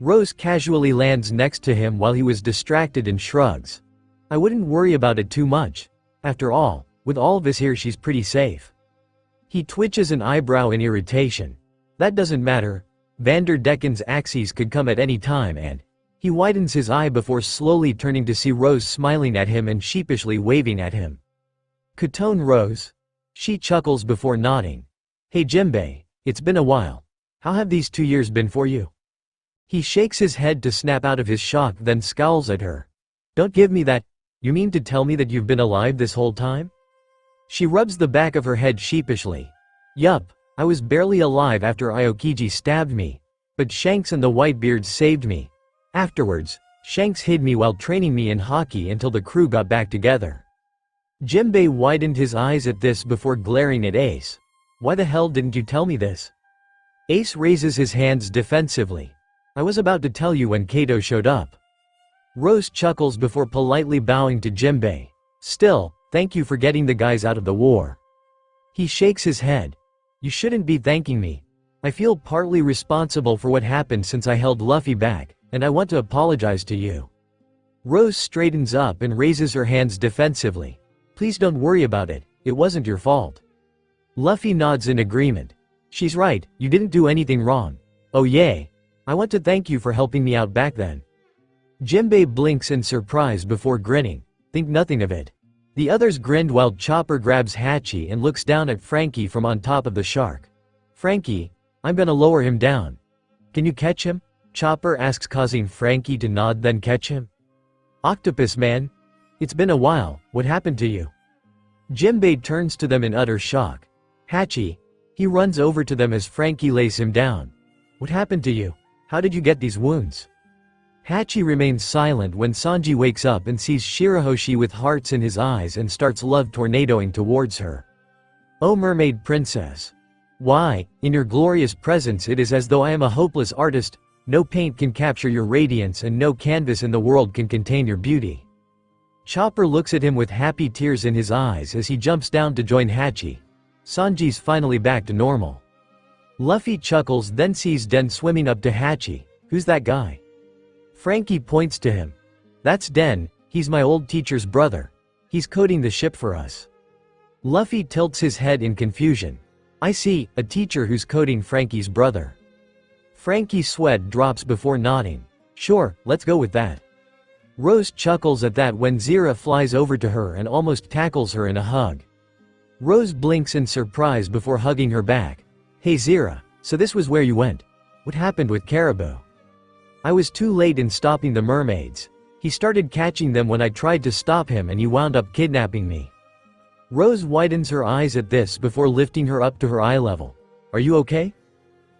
Rose casually lands next to him while he was distracted and shrugs. I wouldn't worry about it too much. After all, with all of us here she's pretty safe. He twitches an eyebrow in irritation. That doesn't matter. Vanderdecken's axes could come at any time and… He widens his eye before slowly turning to see Rose smiling at him and sheepishly waving at him. Katone Rose? She chuckles before nodding. Hey Jimbei, it's been a while. How have these 2 years been for you? He shakes his head to snap out of his shock, then scowls at her. Don't give me that. You mean to tell me that you've been alive this whole time? She rubs the back of her head sheepishly. Yup, I was barely alive after Aokiji stabbed me. But Shanks and the Whitebeards saved me. Afterwards, Shanks hid me while training me in hockey until the crew got back together. Jimbei widened his eyes at this before glaring at Ace. Why the hell didn't you tell me this? Ace raises his hands defensively. I was about to tell you when Kato showed up. Rose chuckles before politely bowing to Jimbei. Still, thank you for getting the guys out of the war. He shakes his head. You shouldn't be thanking me. I feel partly responsible for what happened since I held Luffy back, and I want to apologize to you. Rose straightens up and raises her hands defensively. Please don't worry about it, it wasn't your fault. Luffy nods in agreement. She's right, you didn't do anything wrong. Oh yay. I want to thank you for helping me out back then. Jimbei blinks in surprise before grinning. Think nothing of it. The others grinned while Chopper grabs Hachi and looks down at Frankie from on top of the shark. Frankie, I'm gonna lower him down. Can you catch him? Chopper asks, causing Frankie to nod then catch him. Octopus man? It's been a while, what happened to you? Jimbei turns to them in utter shock. Hachi. He runs over to them as Frankie lays him down. What happened to you? How did you get these wounds? Hachi remains silent when Sanji wakes up and sees Shirahoshi with hearts in his eyes and starts love tornadoing towards her. Oh mermaid princess. Why, in your glorious presence it is as though I am a hopeless artist. No paint can capture your radiance and no canvas in the world can contain your beauty. Chopper looks at him with happy tears in his eyes as he jumps down to join Hachi. Sanji's finally back to normal. Luffy chuckles then sees Den swimming up to Hachi. Who's that guy? Frankie points to him. That's Den, he's my old teacher's brother. He's coding the ship for us. Luffy tilts his head in confusion. I see, a teacher who's coding Frankie's brother. Frankie's sweat drops before nodding. Sure, let's go with that. Rose chuckles at that when Zira flies over to her and almost tackles her in a hug. Rose blinks in surprise before hugging her back. Hey Zira, so this was where you went. What happened with Caribou? I was too late in stopping the mermaids. He started catching them when I tried to stop him and he wound up kidnapping me. Rose widens her eyes at this before lifting her up to her eye level. Are you okay?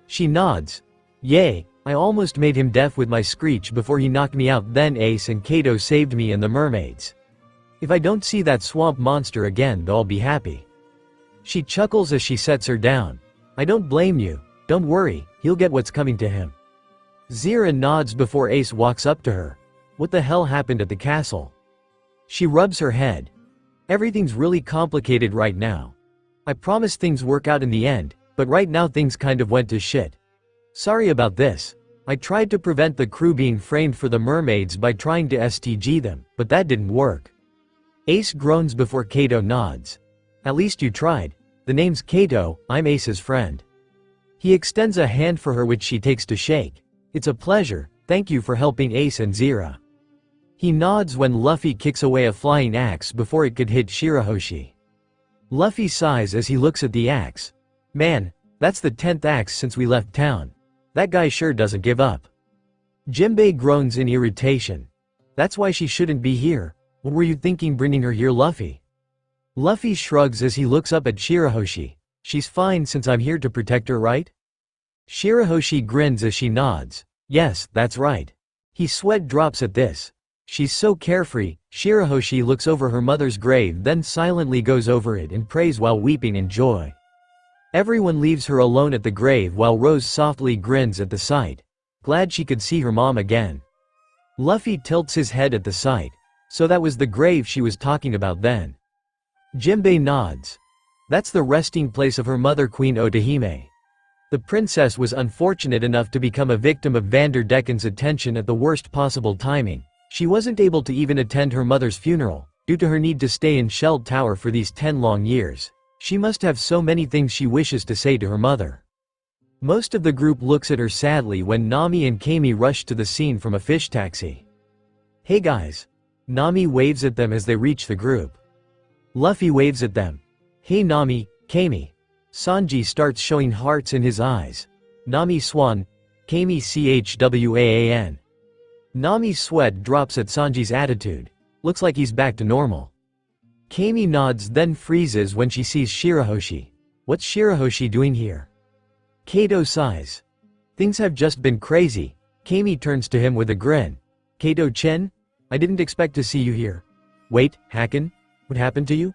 She nods. Yay, I almost made him deaf with my screech before he knocked me out, then Ace and Kato saved me and the mermaids. If I don't see that swamp monster again, they'll all be happy. She chuckles as she sets her down. I don't blame you, don't worry, he'll get what's coming to him. Zira nods before Ace walks up to her. What the hell happened at the castle? She rubs her head. Everything's really complicated right now. I promise things work out in the end, but right now things kind of went to shit. Sorry about this. I tried to prevent the crew being framed for the mermaids by trying to STG them, but that didn't work. Ace groans before Kato nods. At least you tried. The name's Kato, I'm Ace's friend. He extends a hand for her which she takes to shake. It's a pleasure, thank you for helping Ace and Zira. He nods when Luffy kicks away a flying axe before it could hit Shirahoshi. Luffy sighs as he looks at the axe. Man, that's the 10th axe since we left town. That guy sure doesn't give up. Jimbei groans in irritation. That's why she shouldn't be here. What were you thinking bringing her here, Luffy? Luffy shrugs as he looks up at Shirahoshi. She's fine since I'm here to protect her, right? Shirahoshi grins as she nods. Yes, that's right. He sweat drops at this. She's so carefree. Shirahoshi looks over her mother's grave, then silently goes over it and prays while weeping in joy. Everyone leaves her alone at the grave while Rose softly grins at the sight. Glad she could see her mom again. Luffy tilts his head at the sight. So that was the grave she was talking about then. Jinbei nods. That's the resting place of her mother, Queen Otahime. The princess was unfortunate enough to become a victim of Vanderdecken's attention at the worst possible timing. She wasn't able to even attend her mother's funeral, due to her need to stay in Shelled Tower for these 10 long years. She must have so many things she wishes to say to her mother. Most of the group looks at her sadly when Nami and Kami rush to the scene from a fish taxi. Hey guys. Nami waves at them as they reach the group. Luffy waves at them. Hey Nami, Kami. Sanji starts showing hearts in his eyes. Nami Swan, Kami Chwaan. Nami's sweat drops at Sanji's attitude. Looks like he's back to normal. Kami nods then freezes when she sees Shirahoshi. What's Shirahoshi doing here? Kato sighs. Things have just been crazy. Kami turns to him with a grin. Kato-chin? I didn't expect to see you here. Wait, Hakken? What happened to you?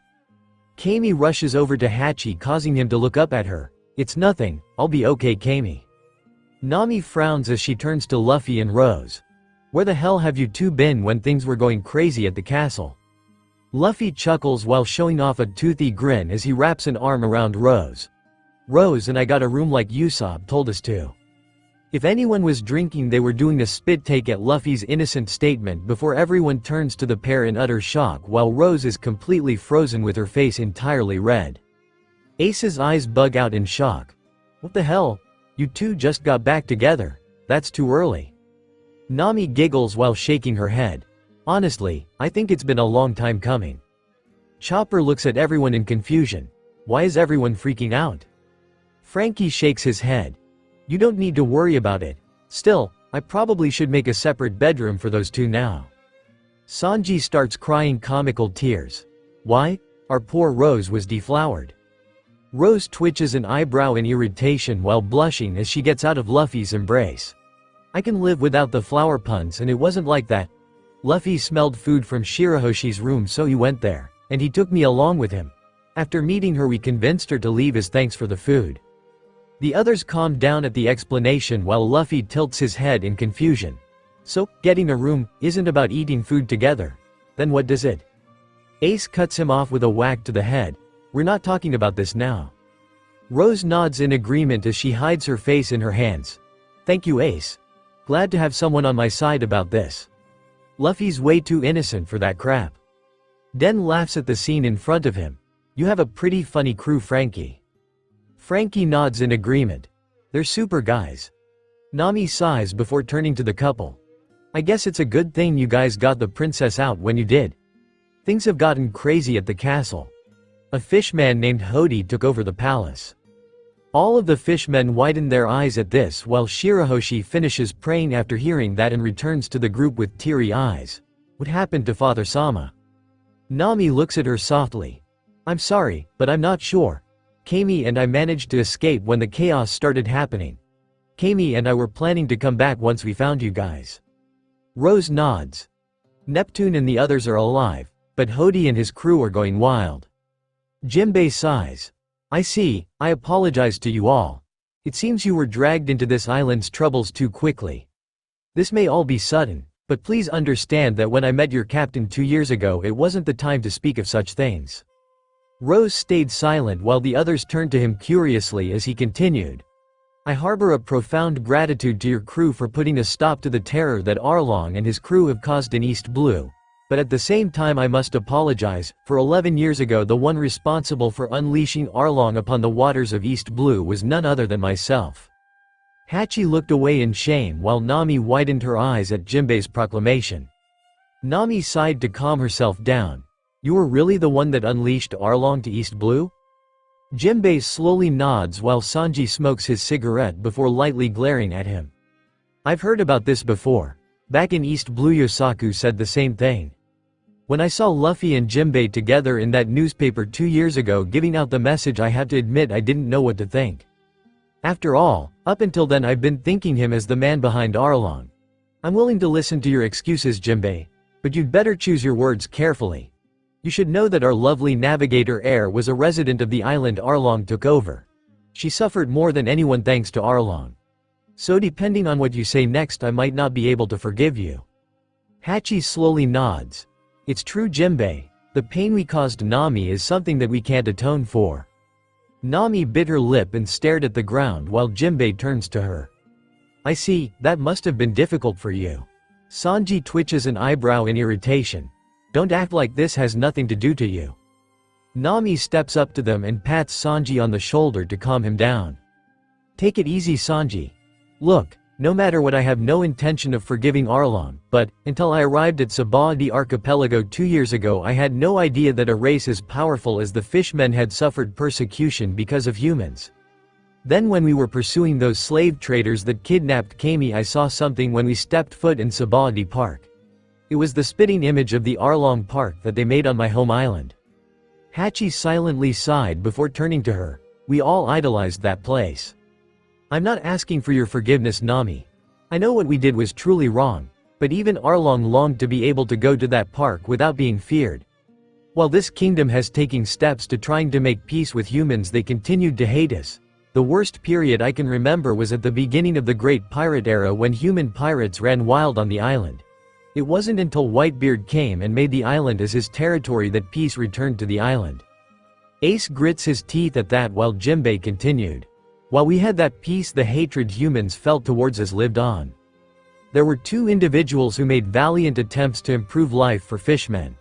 Kami rushes over to Hachi, causing him to look up at her. It's nothing, I'll be okay, Kami. Nami frowns as she turns to Luffy and Rose. Where the hell have you two been when things were going crazy at the castle? Luffy chuckles while showing off a toothy grin as he wraps an arm around Rose. Rose and I got a room like Usopp told us to. If anyone was drinking, they were doing a spit take at Luffy's innocent statement before everyone turns to the pair in utter shock while Rose is completely frozen with her face entirely red. Ace's eyes bug out in shock. What the hell? You two just got back together. That's too early. Nami giggles while shaking her head. Honestly, I think it's been a long time coming. Chopper looks at everyone in confusion. Why is everyone freaking out? Frankie shakes his head. You don't need to worry about it. Still, I probably should make a separate bedroom for those two now. Sanji starts crying comical tears. Why? Our poor Rose was deflowered. Rose twitches an eyebrow in irritation while blushing as she gets out of Luffy's embrace. I can live without the flower puns, and it wasn't like that. Luffy smelled food from Shirahoshi's room, so he went there, and he took me along with him. After meeting her, we convinced her to leave as thanks for the food. The others calmed down at the explanation while Luffy tilts his head in confusion. So, getting a room isn't about eating food together. Then what does it? Ace cuts him off with a whack to the head. We're not talking about this now. Rose nods in agreement as she hides her face in her hands. Thank you, Ace. Glad to have someone on my side about this. Luffy's way too innocent for that crap. Den laughs at the scene in front of him. You have a pretty funny crew, Frankie. Frankie nods in agreement. They're super guys. Nami sighs before turning to the couple. I guess it's a good thing you guys got the princess out when you did. Things have gotten crazy at the castle. A fishman named Hody took over the palace. All of the fishmen widen their eyes at this while Shirahoshi finishes praying after hearing that and returns to the group with teary eyes. What happened to Father Sama? Nami looks at her softly. I'm sorry, but I'm not sure. Kami and I managed to escape when the chaos started happening. Kami and I were planning to come back once we found you guys. Rose nods. Neptune and the others are alive, but Hody and his crew are going wild. Jinbei sighs. I see, I apologize to you all. It seems you were dragged into this island's troubles too quickly. This may all be sudden, but please understand that when I met your captain 2 years ago, it wasn't the time to speak of such things. Rose stayed silent while the others turned to him curiously as he continued. I harbor a profound gratitude to your crew for putting a stop to the terror that Arlong and his crew have caused in East Blue. But at the same time I must apologize, for 11 years ago the one responsible for unleashing Arlong upon the waters of East Blue was none other than myself. Hachi looked away in shame while Nami widened her eyes at Jinbei's proclamation. Nami sighed to calm herself down. You were really the one that unleashed Arlong to East Blue? Jinbei slowly nods while Sanji smokes his cigarette before lightly glaring at him. I've heard about this before. Back in East Blue Yosaku said the same thing. When I saw Luffy and Jinbei together in that newspaper 2 years ago giving out the message, I have to admit I didn't know what to think. After all, up until then I've been thinking him as the man behind Arlong. I'm willing to listen to your excuses, Jinbei, but you'd better choose your words carefully. You should know that our lovely navigator Air was a resident of the island Arlong took over. She suffered more than anyone thanks to Arlong. So depending on what you say next, I might not be able to forgive you. Hachi slowly nods. It's true, Jinbei. The pain we caused Nami is something that we can't atone for. Nami bit her lip and stared at the ground while Jinbei turns to her. I see, that must have been difficult for you. Sanji twitches an eyebrow in irritation. Don't act like this has nothing to do to you. Nami steps up to them and pats Sanji on the shoulder to calm him down. Take it easy, Sanji. Look, no matter what, I have no intention of forgiving Arlong, but, until I arrived at Sabaody Archipelago 2 years ago, I had no idea that a race as powerful as the fishmen had suffered persecution because of humans. Then when we were pursuing those slave traders that kidnapped Kami, I saw something when we stepped foot in Sabaody Park. It was the spitting image of the Arlong Park that they made on my home island. Hachi silently sighed before turning to her. We all idolized that place. I'm not asking for your forgiveness, Nami. I know what we did was truly wrong, but even Arlong longed to be able to go to that park without being feared. While this kingdom has taken steps to trying to make peace with humans, they continued to hate us. The worst period I can remember was at the beginning of the Great Pirate Era when human pirates ran wild on the island. It wasn't until Whitebeard came and made the island as his territory that peace returned to the island. Ace grits his teeth at that while Jinbei continued. While we had that peace, the hatred humans felt towards us lived on. There were 2 individuals who made valiant attempts to improve life for fishmen.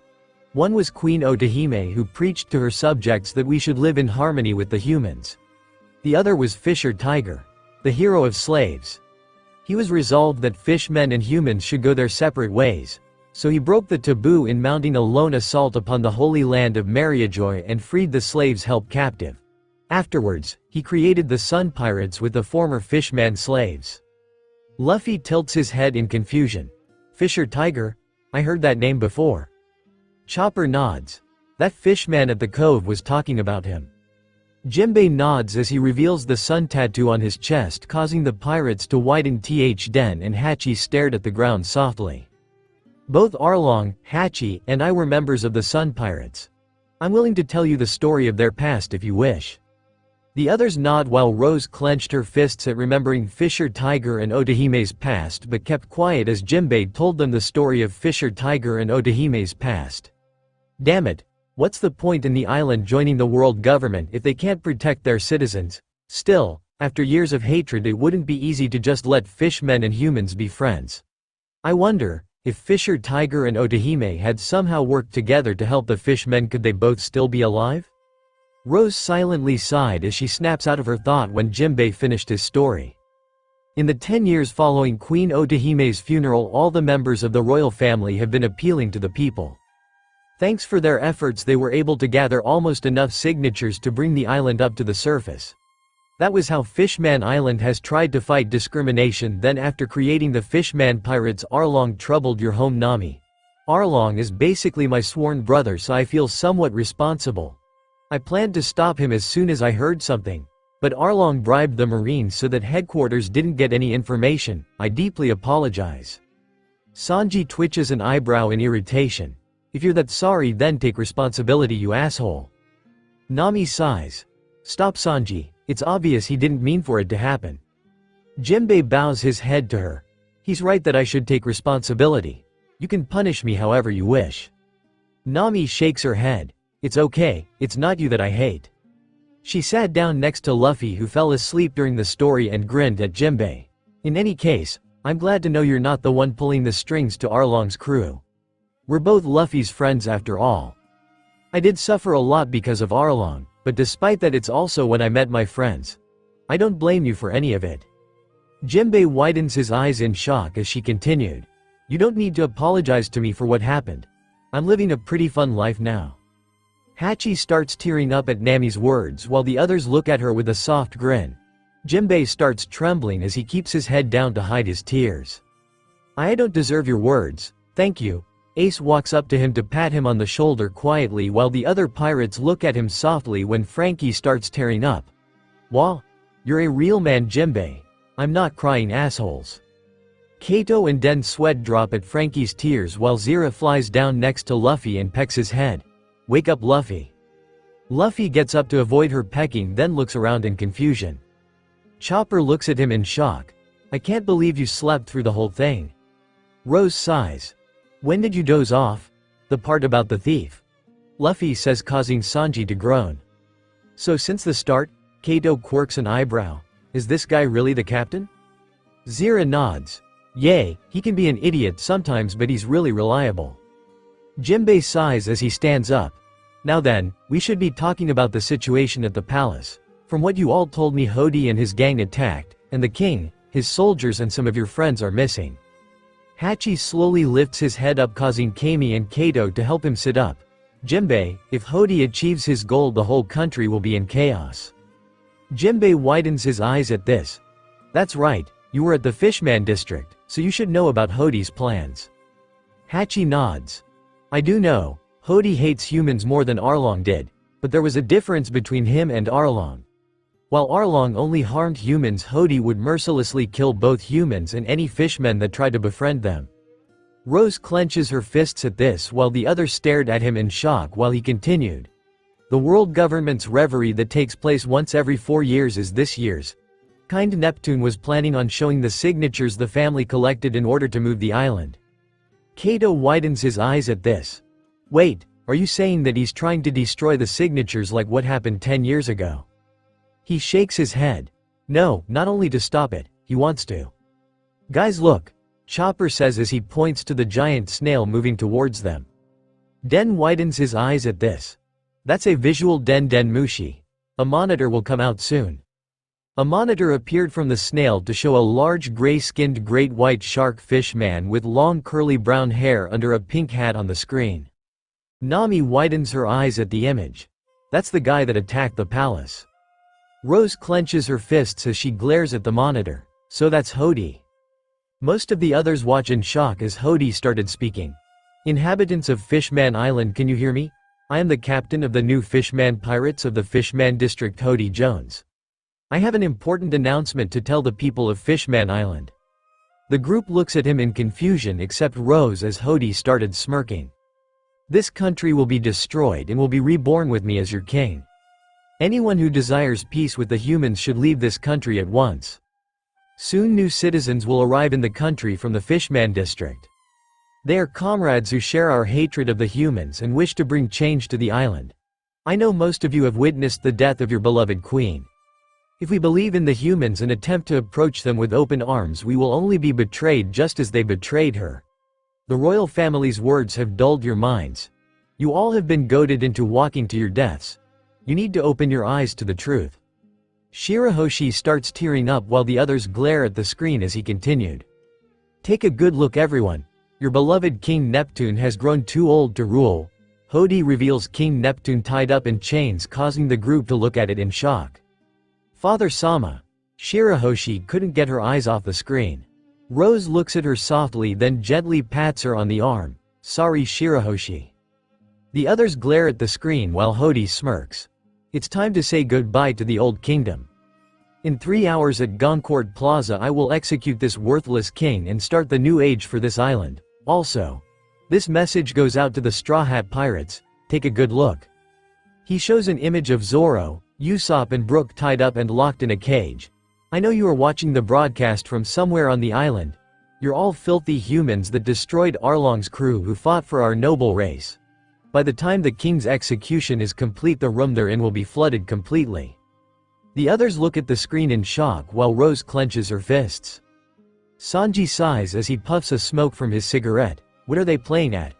One was Queen Otahime, who preached to her subjects that we should live in harmony with the humans. The other was Fisher Tiger, the hero of slaves. He was resolved that fishmen and humans should go their separate ways, so he broke the taboo in mounting a lone assault upon the holy land of Mariajoy and freed the slaves held captive. Afterwards, he created the Sun Pirates with the former fishman slaves. Luffy tilts his head in confusion. Fisher Tiger? I heard that name before. Chopper nods. That fishman at the cove was talking about him. Jinbei nods as he reveals the sun tattoo on his chest, causing the pirates to widen den, and Hachi stared at the ground softly. Both Arlong, Hachi, and I were members of the Sun Pirates. I'm willing to tell you the story of their past if you wish. The others nod while Rose clenched her fists at remembering Fisher Tiger and Otahime's past but kept quiet as Jinbei told them the story of Fisher Tiger and Otahime's past. Damn it, what's the point in the island joining the world government if they can't protect their citizens? Still, after years of hatred, it wouldn't be easy to just let fishmen and humans be friends. I wonder, if Fisher Tiger and Otahime had somehow worked together to help the fishmen, could they both still be alive? Rose silently sighed as she snaps out of her thought when Jinbei finished his story. In the 10 years following Queen Otahime's funeral, all the members of the royal family have been appealing to the people. Thanks for their efforts, they were able to gather almost enough signatures to bring the island up to the surface. That was how Fishman Island has tried to fight discrimination. Then after creating the Fishman Pirates, Arlong troubled your home, Nami. Arlong is basically my sworn brother, so I feel somewhat responsible. I planned to stop him as soon as I heard something, but Arlong bribed the Marines so that headquarters didn't get any information. I deeply apologize. Sanji twitches an eyebrow in irritation. If you're that sorry, then take responsibility, you asshole. Nami sighs. Stop, Sanji, it's obvious he didn't mean for it to happen. Jinbei bows his head to her. He's right that I should take responsibility. You can punish me however you wish. Nami shakes her head. It's okay, it's not you that I hate. She sat down next to Luffy, who fell asleep during the story, and grinned at Jinbei. In any case, I'm glad to know you're not the one pulling the strings to Arlong's crew. We're both Luffy's friends after all. I did suffer a lot because of Arlong, but despite that, it's also when I met my friends. I don't blame you for any of it. Jinbei widens his eyes in shock as she continued. You don't need to apologize to me for what happened. I'm living a pretty fun life now. Hachi starts tearing up at Nami's words while the others look at her with a soft grin. Jinbei starts trembling as he keeps his head down to hide his tears. I don't deserve your words, thank you. Ace walks up to him to pat him on the shoulder quietly while the other pirates look at him softly when Frankie starts tearing up. Wah! You're a real man, Jimbei. I'm not crying, assholes. Kato and Den sweat drop at Frankie's tears while Zira flies down next to Luffy and pecks his head. Wake up, Luffy. Luffy gets up to avoid her pecking, then looks around in confusion. Chopper looks at him in shock. I can't believe you slept through the whole thing. Rose sighs. When did you doze off? The part about the thief. Luffy says, causing Sanji to groan. So since the start? Kato quirks an eyebrow. Is this guy really the captain? Zira nods. Yay, he can be an idiot sometimes, but he's really reliable. Jimbei sighs as he stands up. Now then, we should be talking about the situation at the palace. From what you all told me, Hody and his gang attacked, and the king, his soldiers and some of your friends are missing. Hachi slowly lifts his head up, causing Kami and Kato to help him sit up. Jimbei, if Hody achieves his goal, the whole country will be in chaos. Jimbei widens his eyes at this. That's right, you were at the Fishman district, so you should know about Hody's plans. Hachi nods. I do know, Hody hates humans more than Arlong did, but there was a difference between him and Arlong. While Arlong only harmed humans, Hody would mercilessly kill both humans and any fishmen that tried to befriend them. Rose clenches her fists at this while the others stared at him in shock while he continued. The world government's reverie that takes place once every 4 years is this year's. Kind Neptune was planning on showing the signatures the family collected in order to move the island. Kato widens his eyes at this. Wait, are you saying that he's trying to destroy the signatures like what happened 10 years ago? He shakes his head. No, not only to stop it, he wants to. Guys, look, Chopper says as he points to the giant snail moving towards them. Den widens his eyes at this. That's a visual Den Mushi. A monitor will come out soon. A monitor appeared from the snail to show a large gray-skinned great white shark fish man with long curly brown hair under a pink hat on the screen. Nami widens her eyes at the image. That's the guy that attacked the palace. Rose clenches her fists as she glares at the monitor. So that's Hody. Most of the others watch in shock as Hody started speaking. Inhabitants of Fishman Island, can you hear me? I am the captain of the new Fishman Pirates of the Fishman District, Hody Jones. I have an important announcement to tell the people of Fishman Island. The group looks at him in confusion except Rose as Hody started smirking. This country will be destroyed and will be reborn with me as your king. Anyone who desires peace with the humans should leave this country at once. Soon new citizens will arrive in the country from the Fishman district. They are comrades who share our hatred of the humans and wish to bring change to the island. I know most of you have witnessed the death of your beloved queen. If we believe in the humans and attempt to approach them with open arms, we will only be betrayed just as they betrayed her. The royal family's words have dulled your minds. You all have been goaded into walking to your deaths. You need to open your eyes to the truth. Shirahoshi starts tearing up while the others glare at the screen as he continued. Take a good look, everyone. Your beloved King Neptune has grown too old to rule. Hody reveals King Neptune tied up in chains, causing the group to look at it in shock. Father Sama. Shirahoshi couldn't get her eyes off the screen. Rose looks at her softly, then gently pats her on the arm. Sorry, Shirahoshi. The others glare at the screen while Hody smirks. It's time to say goodbye to the old kingdom. In 3 hours at Goncourt Plaza I will execute this worthless king and start the new age for this island. Also, this message goes out to the Straw Hat Pirates. Take a good look. He shows an image of Zoro, Usopp and Brook tied up and locked in a cage. I know you are watching the broadcast from somewhere on the island. You're all filthy humans that destroyed Arlong's crew who fought for our noble race. By the time the king's execution is complete, the room they're in will be flooded completely. The others look at the screen in shock while Rose clenches her fists. Sanji sighs as he puffs a smoke from his cigarette. What are they playing at?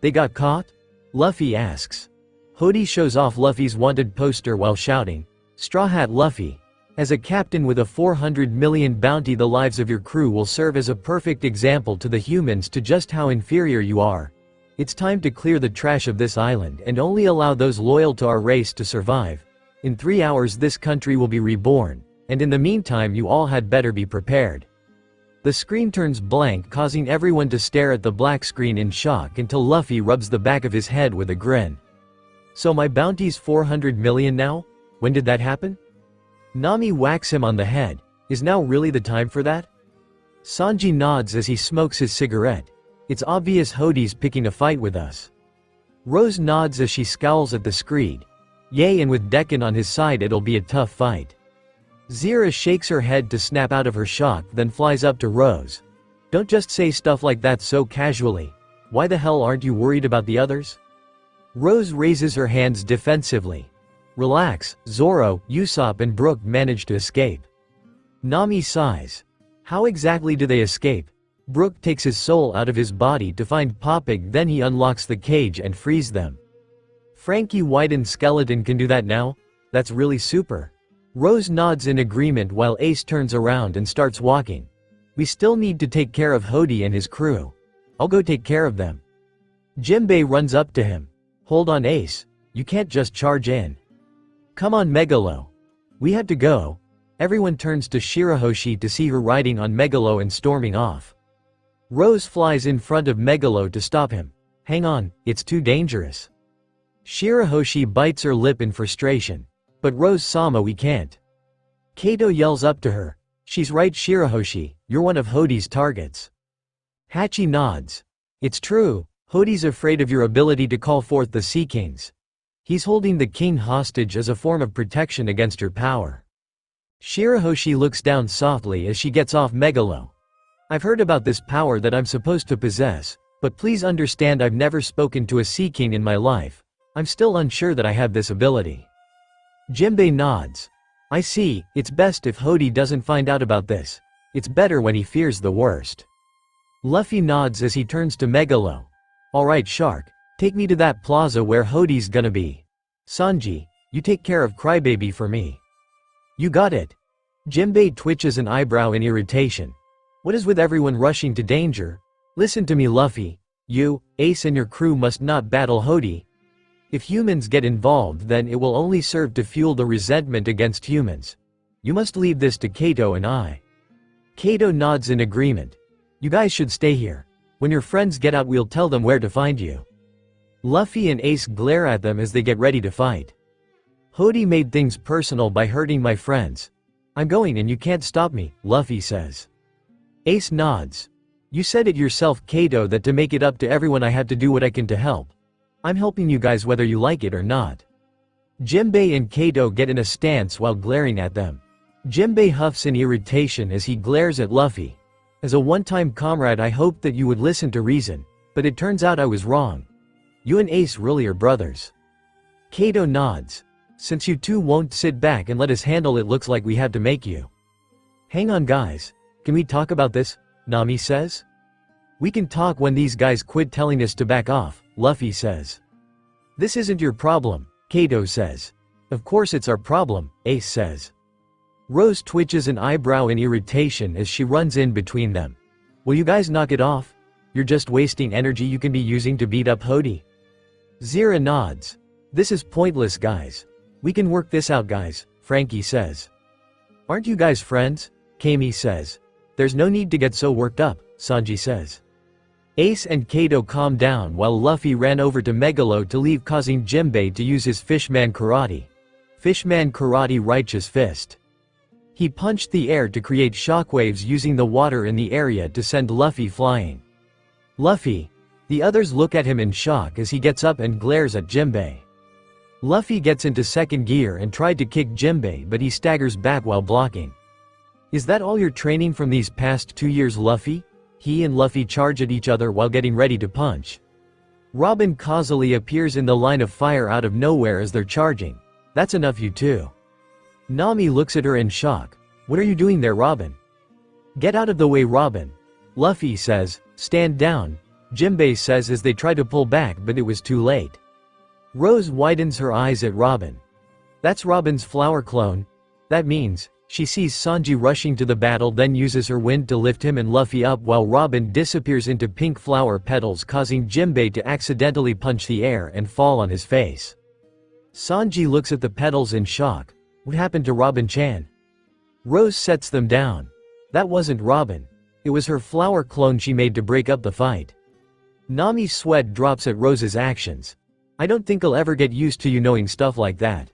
They got caught? Luffy asks. Hody shows off Luffy's wanted poster while shouting, Straw Hat Luffy. As a captain with a 400 million bounty, the lives of your crew will serve as a perfect example to the humans to just how inferior you are. It's time to clear the trash of this island and only allow those loyal to our race to survive. In 3 hours this country will be reborn, and in the meantime you all had better be prepared. The screen turns blank, causing everyone to stare at the black screen in shock until Luffy rubs the back of his head with a grin. So my bounty's 400 million now? When did that happen? Nami whacks him on the head. Is now really the time for that? Sanji nods as he smokes his cigarette. It's obvious Hode's picking a fight with us. Rose nods as she scowls at the screed. Yay, and with Decken on his side it'll be a tough fight. Zira shakes her head to snap out of her shock, then flies up to Rose. Don't just say stuff like that so casually. Why the hell aren't you worried about the others? Rose raises her hands defensively. Relax, Zoro, Usopp and Brook manage to escape. Nami sighs. How exactly do they escape? Brook takes his soul out of his body to find Popig, then he unlocks the cage and frees them. Frankie White and Skeleton can do that now? That's really super. Rose nods in agreement while Ace turns around and starts walking. We still need to take care of Hode and his crew. I'll go take care of them. Jinbei runs up to him. Hold on Ace, you can't just charge in. Come on Megalo. We have to go. Everyone turns to Shirahoshi to see her riding on Megalo and storming off. Rose flies in front of Megalo to stop him. Hang on, it's too dangerous. Shirahoshi bites her lip in frustration. But Rose-sama, we can't. Kato yells up to her. She's right Shirahoshi, you're one of Hode's targets. Hachi nods. It's true, Hode's afraid of your ability to call forth the Sea Kings. He's holding the king hostage as a form of protection against your power. Shirahoshi looks down softly as she gets off Megalo. I've heard about this power that I'm supposed to possess, but please understand I've never spoken to a Sea King in my life. I'm still unsure that I have this ability. Jinbei nods. I see, it's best if Hode doesn't find out about this. It's better when he fears the worst. Luffy nods as he turns to Megalo. Alright Shark, take me to that plaza where Hode's gonna be. Sanji, you take care of Crybaby for me. You got it. Jinbei twitches an eyebrow in irritation. What is with everyone rushing to danger? Listen to me Luffy. You, Ace and your crew must not battle Hode. If humans get involved then it will only serve to fuel the resentment against humans. You must leave this to Kato and I. Kato nods in agreement. You guys should stay here. When your friends get out we'll tell them where to find you. Luffy and Ace glare at them as they get ready to fight. Hode made things personal by hurting my friends. I'm going and you can't stop me, Luffy says. Ace nods. You said it yourself Kato that to make it up to everyone I have to do what I can to help. I'm helping you guys whether you like it or not. Jinbei and Kato get in a stance while glaring at them. Jinbei huffs in irritation as he glares at Luffy. As a one-time comrade I hoped that you would listen to reason, but it turns out I was wrong. You and Ace really are brothers. Kato nods. Since you two won't sit back and let us handle it looks like we have to make you. Hang on guys, can we talk about this? Nami says. We can talk when these guys quit telling us to back off, Luffy says. This isn't your problem, Kato says. Of course it's our problem, Ace says. Rose twitches an eyebrow in irritation as she runs in between them. Will you guys knock it off? You're just wasting energy you can be using to beat up Hode. Zira nods. This is pointless guys. We can work this out guys, Frankie says. Aren't you guys friends? Kami says. There's no need to get so worked up, Sanji says. Ace and Kato calm down while Luffy ran over to Megalo to leave, causing Jinbei to use his Fishman Karate. Fishman Karate Righteous Fist. He punched the air to create shockwaves using the water in the area to send Luffy flying. Luffy. The others look at him in shock as he gets up and glares at Jinbei. Luffy gets into second gear and tried to kick Jinbei but he staggers back while blocking. Is that all your training from these past 2 years Luffy? He and Luffy charge at each other while getting ready to punch. Robin causally appears in the line of fire out of nowhere as they're charging. That's enough you two. Nami looks at her in shock. What are you doing there Robin? Get out of the way Robin. Luffy says, stand down. Jinbei says as they try to pull back but it was too late. Rose widens her eyes at Robin. That's Robin's flower clone. That means, she sees Sanji rushing to the battle then uses her wind to lift him and Luffy up while Robin disappears into pink flower petals causing Jinbei to accidentally punch the air and fall on his face. Sanji looks at the petals in shock. What happened to Robin-chan? Rose sets them down. That wasn't Robin. It was her flower clone she made to break up the fight. Nami's sweat drops at Rose's actions. I don't think I'll ever get used to you knowing stuff like that.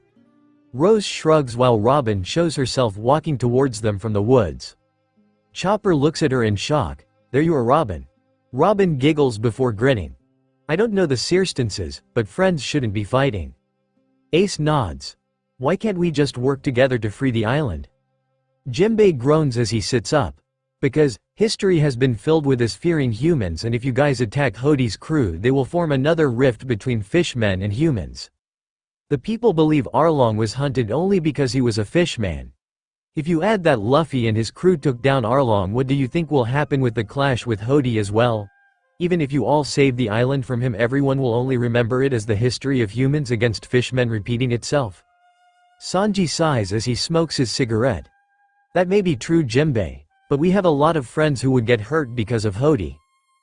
Rose shrugs while Robin shows herself walking towards them from the woods. Chopper looks at her in shock. There you are, Robin. Robin giggles before grinning. I don't know the circumstances, but friends shouldn't be fighting. Ace nods. Why can't we just work together to free the island? Jimbei groans as he sits up. Because history has been filled with us fearing humans, and if you guys attack Hodi's crew they will form another rift between fishmen and humans. The people believe Arlong was hunted only because he was a fishman. If you add that Luffy and his crew took down Arlong, what do you think will happen with the clash with Hodi as well? Even if you all save the island from him, everyone will only remember it as the history of humans against fishmen repeating itself. Sanji sighs as he smokes his cigarette. That may be true, Jimbei, but we have a lot of friends who would get hurt because of Hodi.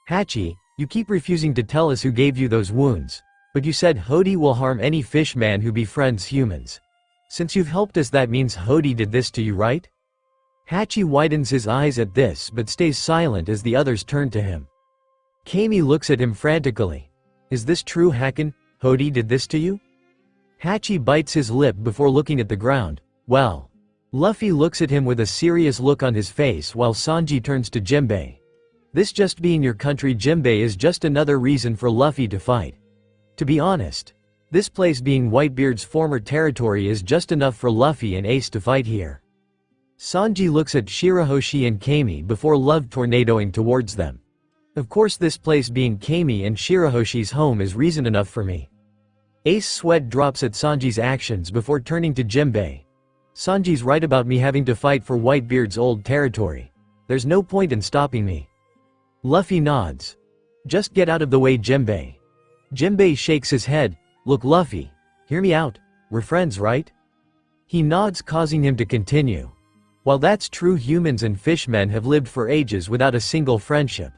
Hachi, you keep refusing to tell us who gave you those wounds. But you said Hodi will harm any fishman who befriends humans. Since you've helped us, that means Hodi did this to you, right? Hachi widens his eyes at this but stays silent as the others turn to him. Kami looks at him frantically. Is this true, Hakan? Hodi did this to you? Hachi bites his lip before looking at the ground. Well. Luffy looks at him with a serious look on his face while Sanji turns to Jimbei. This just being your country, Jimbei, is just another reason for Luffy to fight. To be honest, this place being Whitebeard's former territory is just enough for Luffy and Ace to fight here. Sanji looks at Shirahoshi and Kami before love tornadoing towards them. Of course, this place being Kami and Shirahoshi's home is reason enough for me. Ace sweat drops at Sanji's actions before turning to Jimbei. Sanji's right about me having to fight for Whitebeard's old territory. There's no point in stopping me. Luffy nods. Just get out of the way, Jimbei. Jimbei shakes his head. Look, Luffy, hear me out. We're friends, right? He nods, causing him to continue. While that's true, humans and fishmen have lived for ages without a single friendship.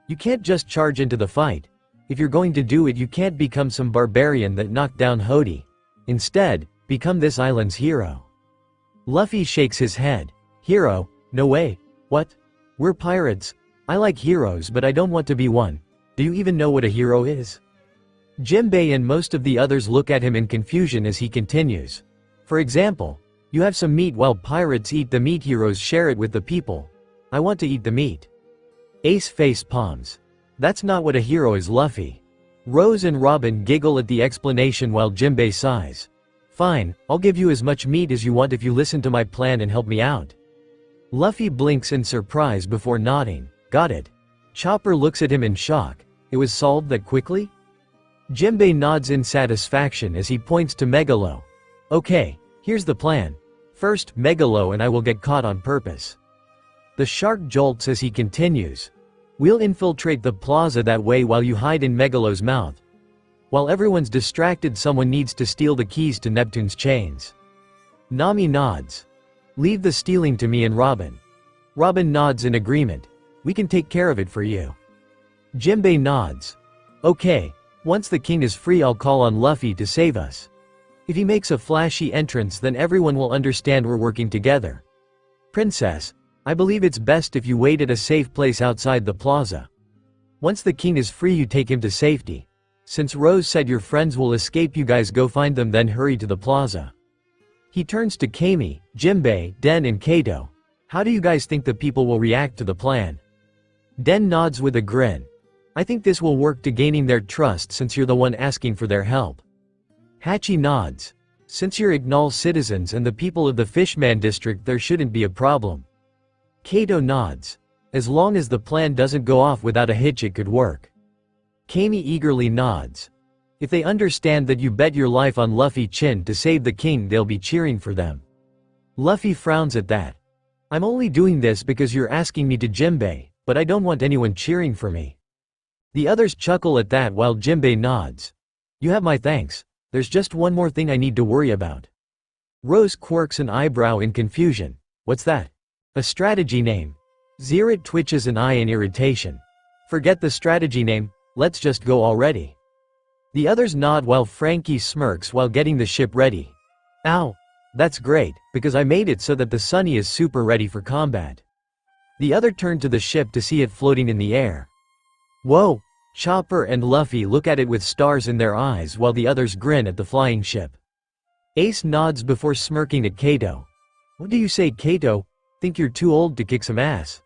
You can't just charge into the fight. If you're going to do it, you can't become some barbarian that knocked down Hodi. Instead, become this island's hero. Luffy shakes his head. Hero? No way. What? We're pirates. I like heroes, but I don't want to be one. Do you even know what a hero is? Jimbei and most of the others look at him in confusion as he continues. For example, you have some meat while pirates eat the meat, heroes share it with the people. I want to eat the meat. Ace face palms. That's not what a hero is, Luffy. Rose and Robin giggle at the explanation while Jimbei sighs. Fine, I'll give you as much meat as you want if you listen to my plan and help me out. Luffy blinks in surprise before nodding. Got it. Chopper looks at him in shock. It was solved that quickly? Jimbei nods in satisfaction as he points to Megalo. Okay, here's the plan. First, Megalo and I will get caught on purpose. The shark jolts as he continues. We'll infiltrate the plaza that way while you hide in Megalo's mouth. While everyone's distracted, someone needs to steal the keys to Neptune's chains. Nami nods. Leave the stealing to me and Robin. Robin nods in agreement. We can take care of it for you. Jimbei nods. Okay, once the king is free, I'll call on Luffy to save us. If he makes a flashy entrance, then everyone will understand we're working together. Princess, I believe it's best if you wait at a safe place outside the plaza. Once the king is free, you take him to safety. Since Rose said your friends will escape, you guys go find them, then hurry to the plaza. He turns to Kami, Jimbei, Den and Kato. How do you guys think the people will react to the plan? Den nods with a grin. I think this will work to gaining their trust since you're the one asking for their help. Hachi nods. Since you're Ignal citizens and the people of the Fishman district, there shouldn't be a problem. Kato nods. As long as the plan doesn't go off without a hitch, it could work. Kami eagerly nods. If they understand that you bet your life on Luffy Chin to save the king, they'll be cheering for them. Luffy frowns at that. I'm only doing this because you're asking me to, Jimbei, but I don't want anyone cheering for me. The others chuckle at that while Jimbei nods. You have my thanks. There's just one more thing I need to worry about. Rose quirks an eyebrow in confusion. What's that? A strategy name. Zerit twitches an eye in irritation. Forget the strategy name. Let's just go already. The others nod while Frankie smirks while getting the ship ready. Ow. That's great, because I made it so that the Sunny is super ready for combat. The other turn to the ship to see it floating in the air. Whoa! Chopper and Luffy look at it with stars in their eyes while the others grin at the flying ship. Ace nods before smirking at Kato. What do you say, Kato? Think you're too old to kick some ass?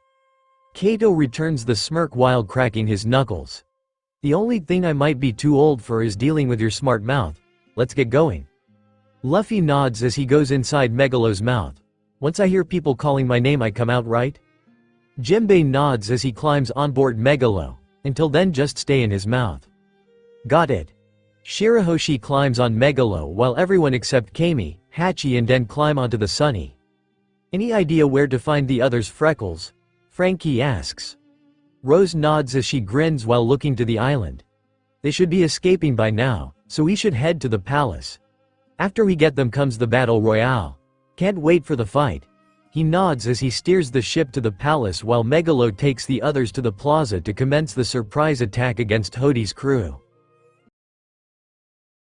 Kato returns the smirk while cracking his knuckles. The only thing I might be too old for is dealing with your smart mouth. Let's get going. Luffy nods as he goes inside Megalo's mouth. Once I hear people calling my name I come out, right? Jinbei nods as he climbs on board Megalo. Until then just stay in his mouth. Got it. Shirahoshi climbs on Megalo while everyone except Kami, Hachi and Den climb onto the Sunny. Any idea where to find the others' Freckles? Frankie asks. Rose nods as she grins while looking to the island. They should be escaping by now, so we should head to the palace. After we get them comes the battle royale. Can't wait for the fight. He nods as he steers the ship to the palace while Megalo takes the others to the plaza to commence the surprise attack against Hodi's crew.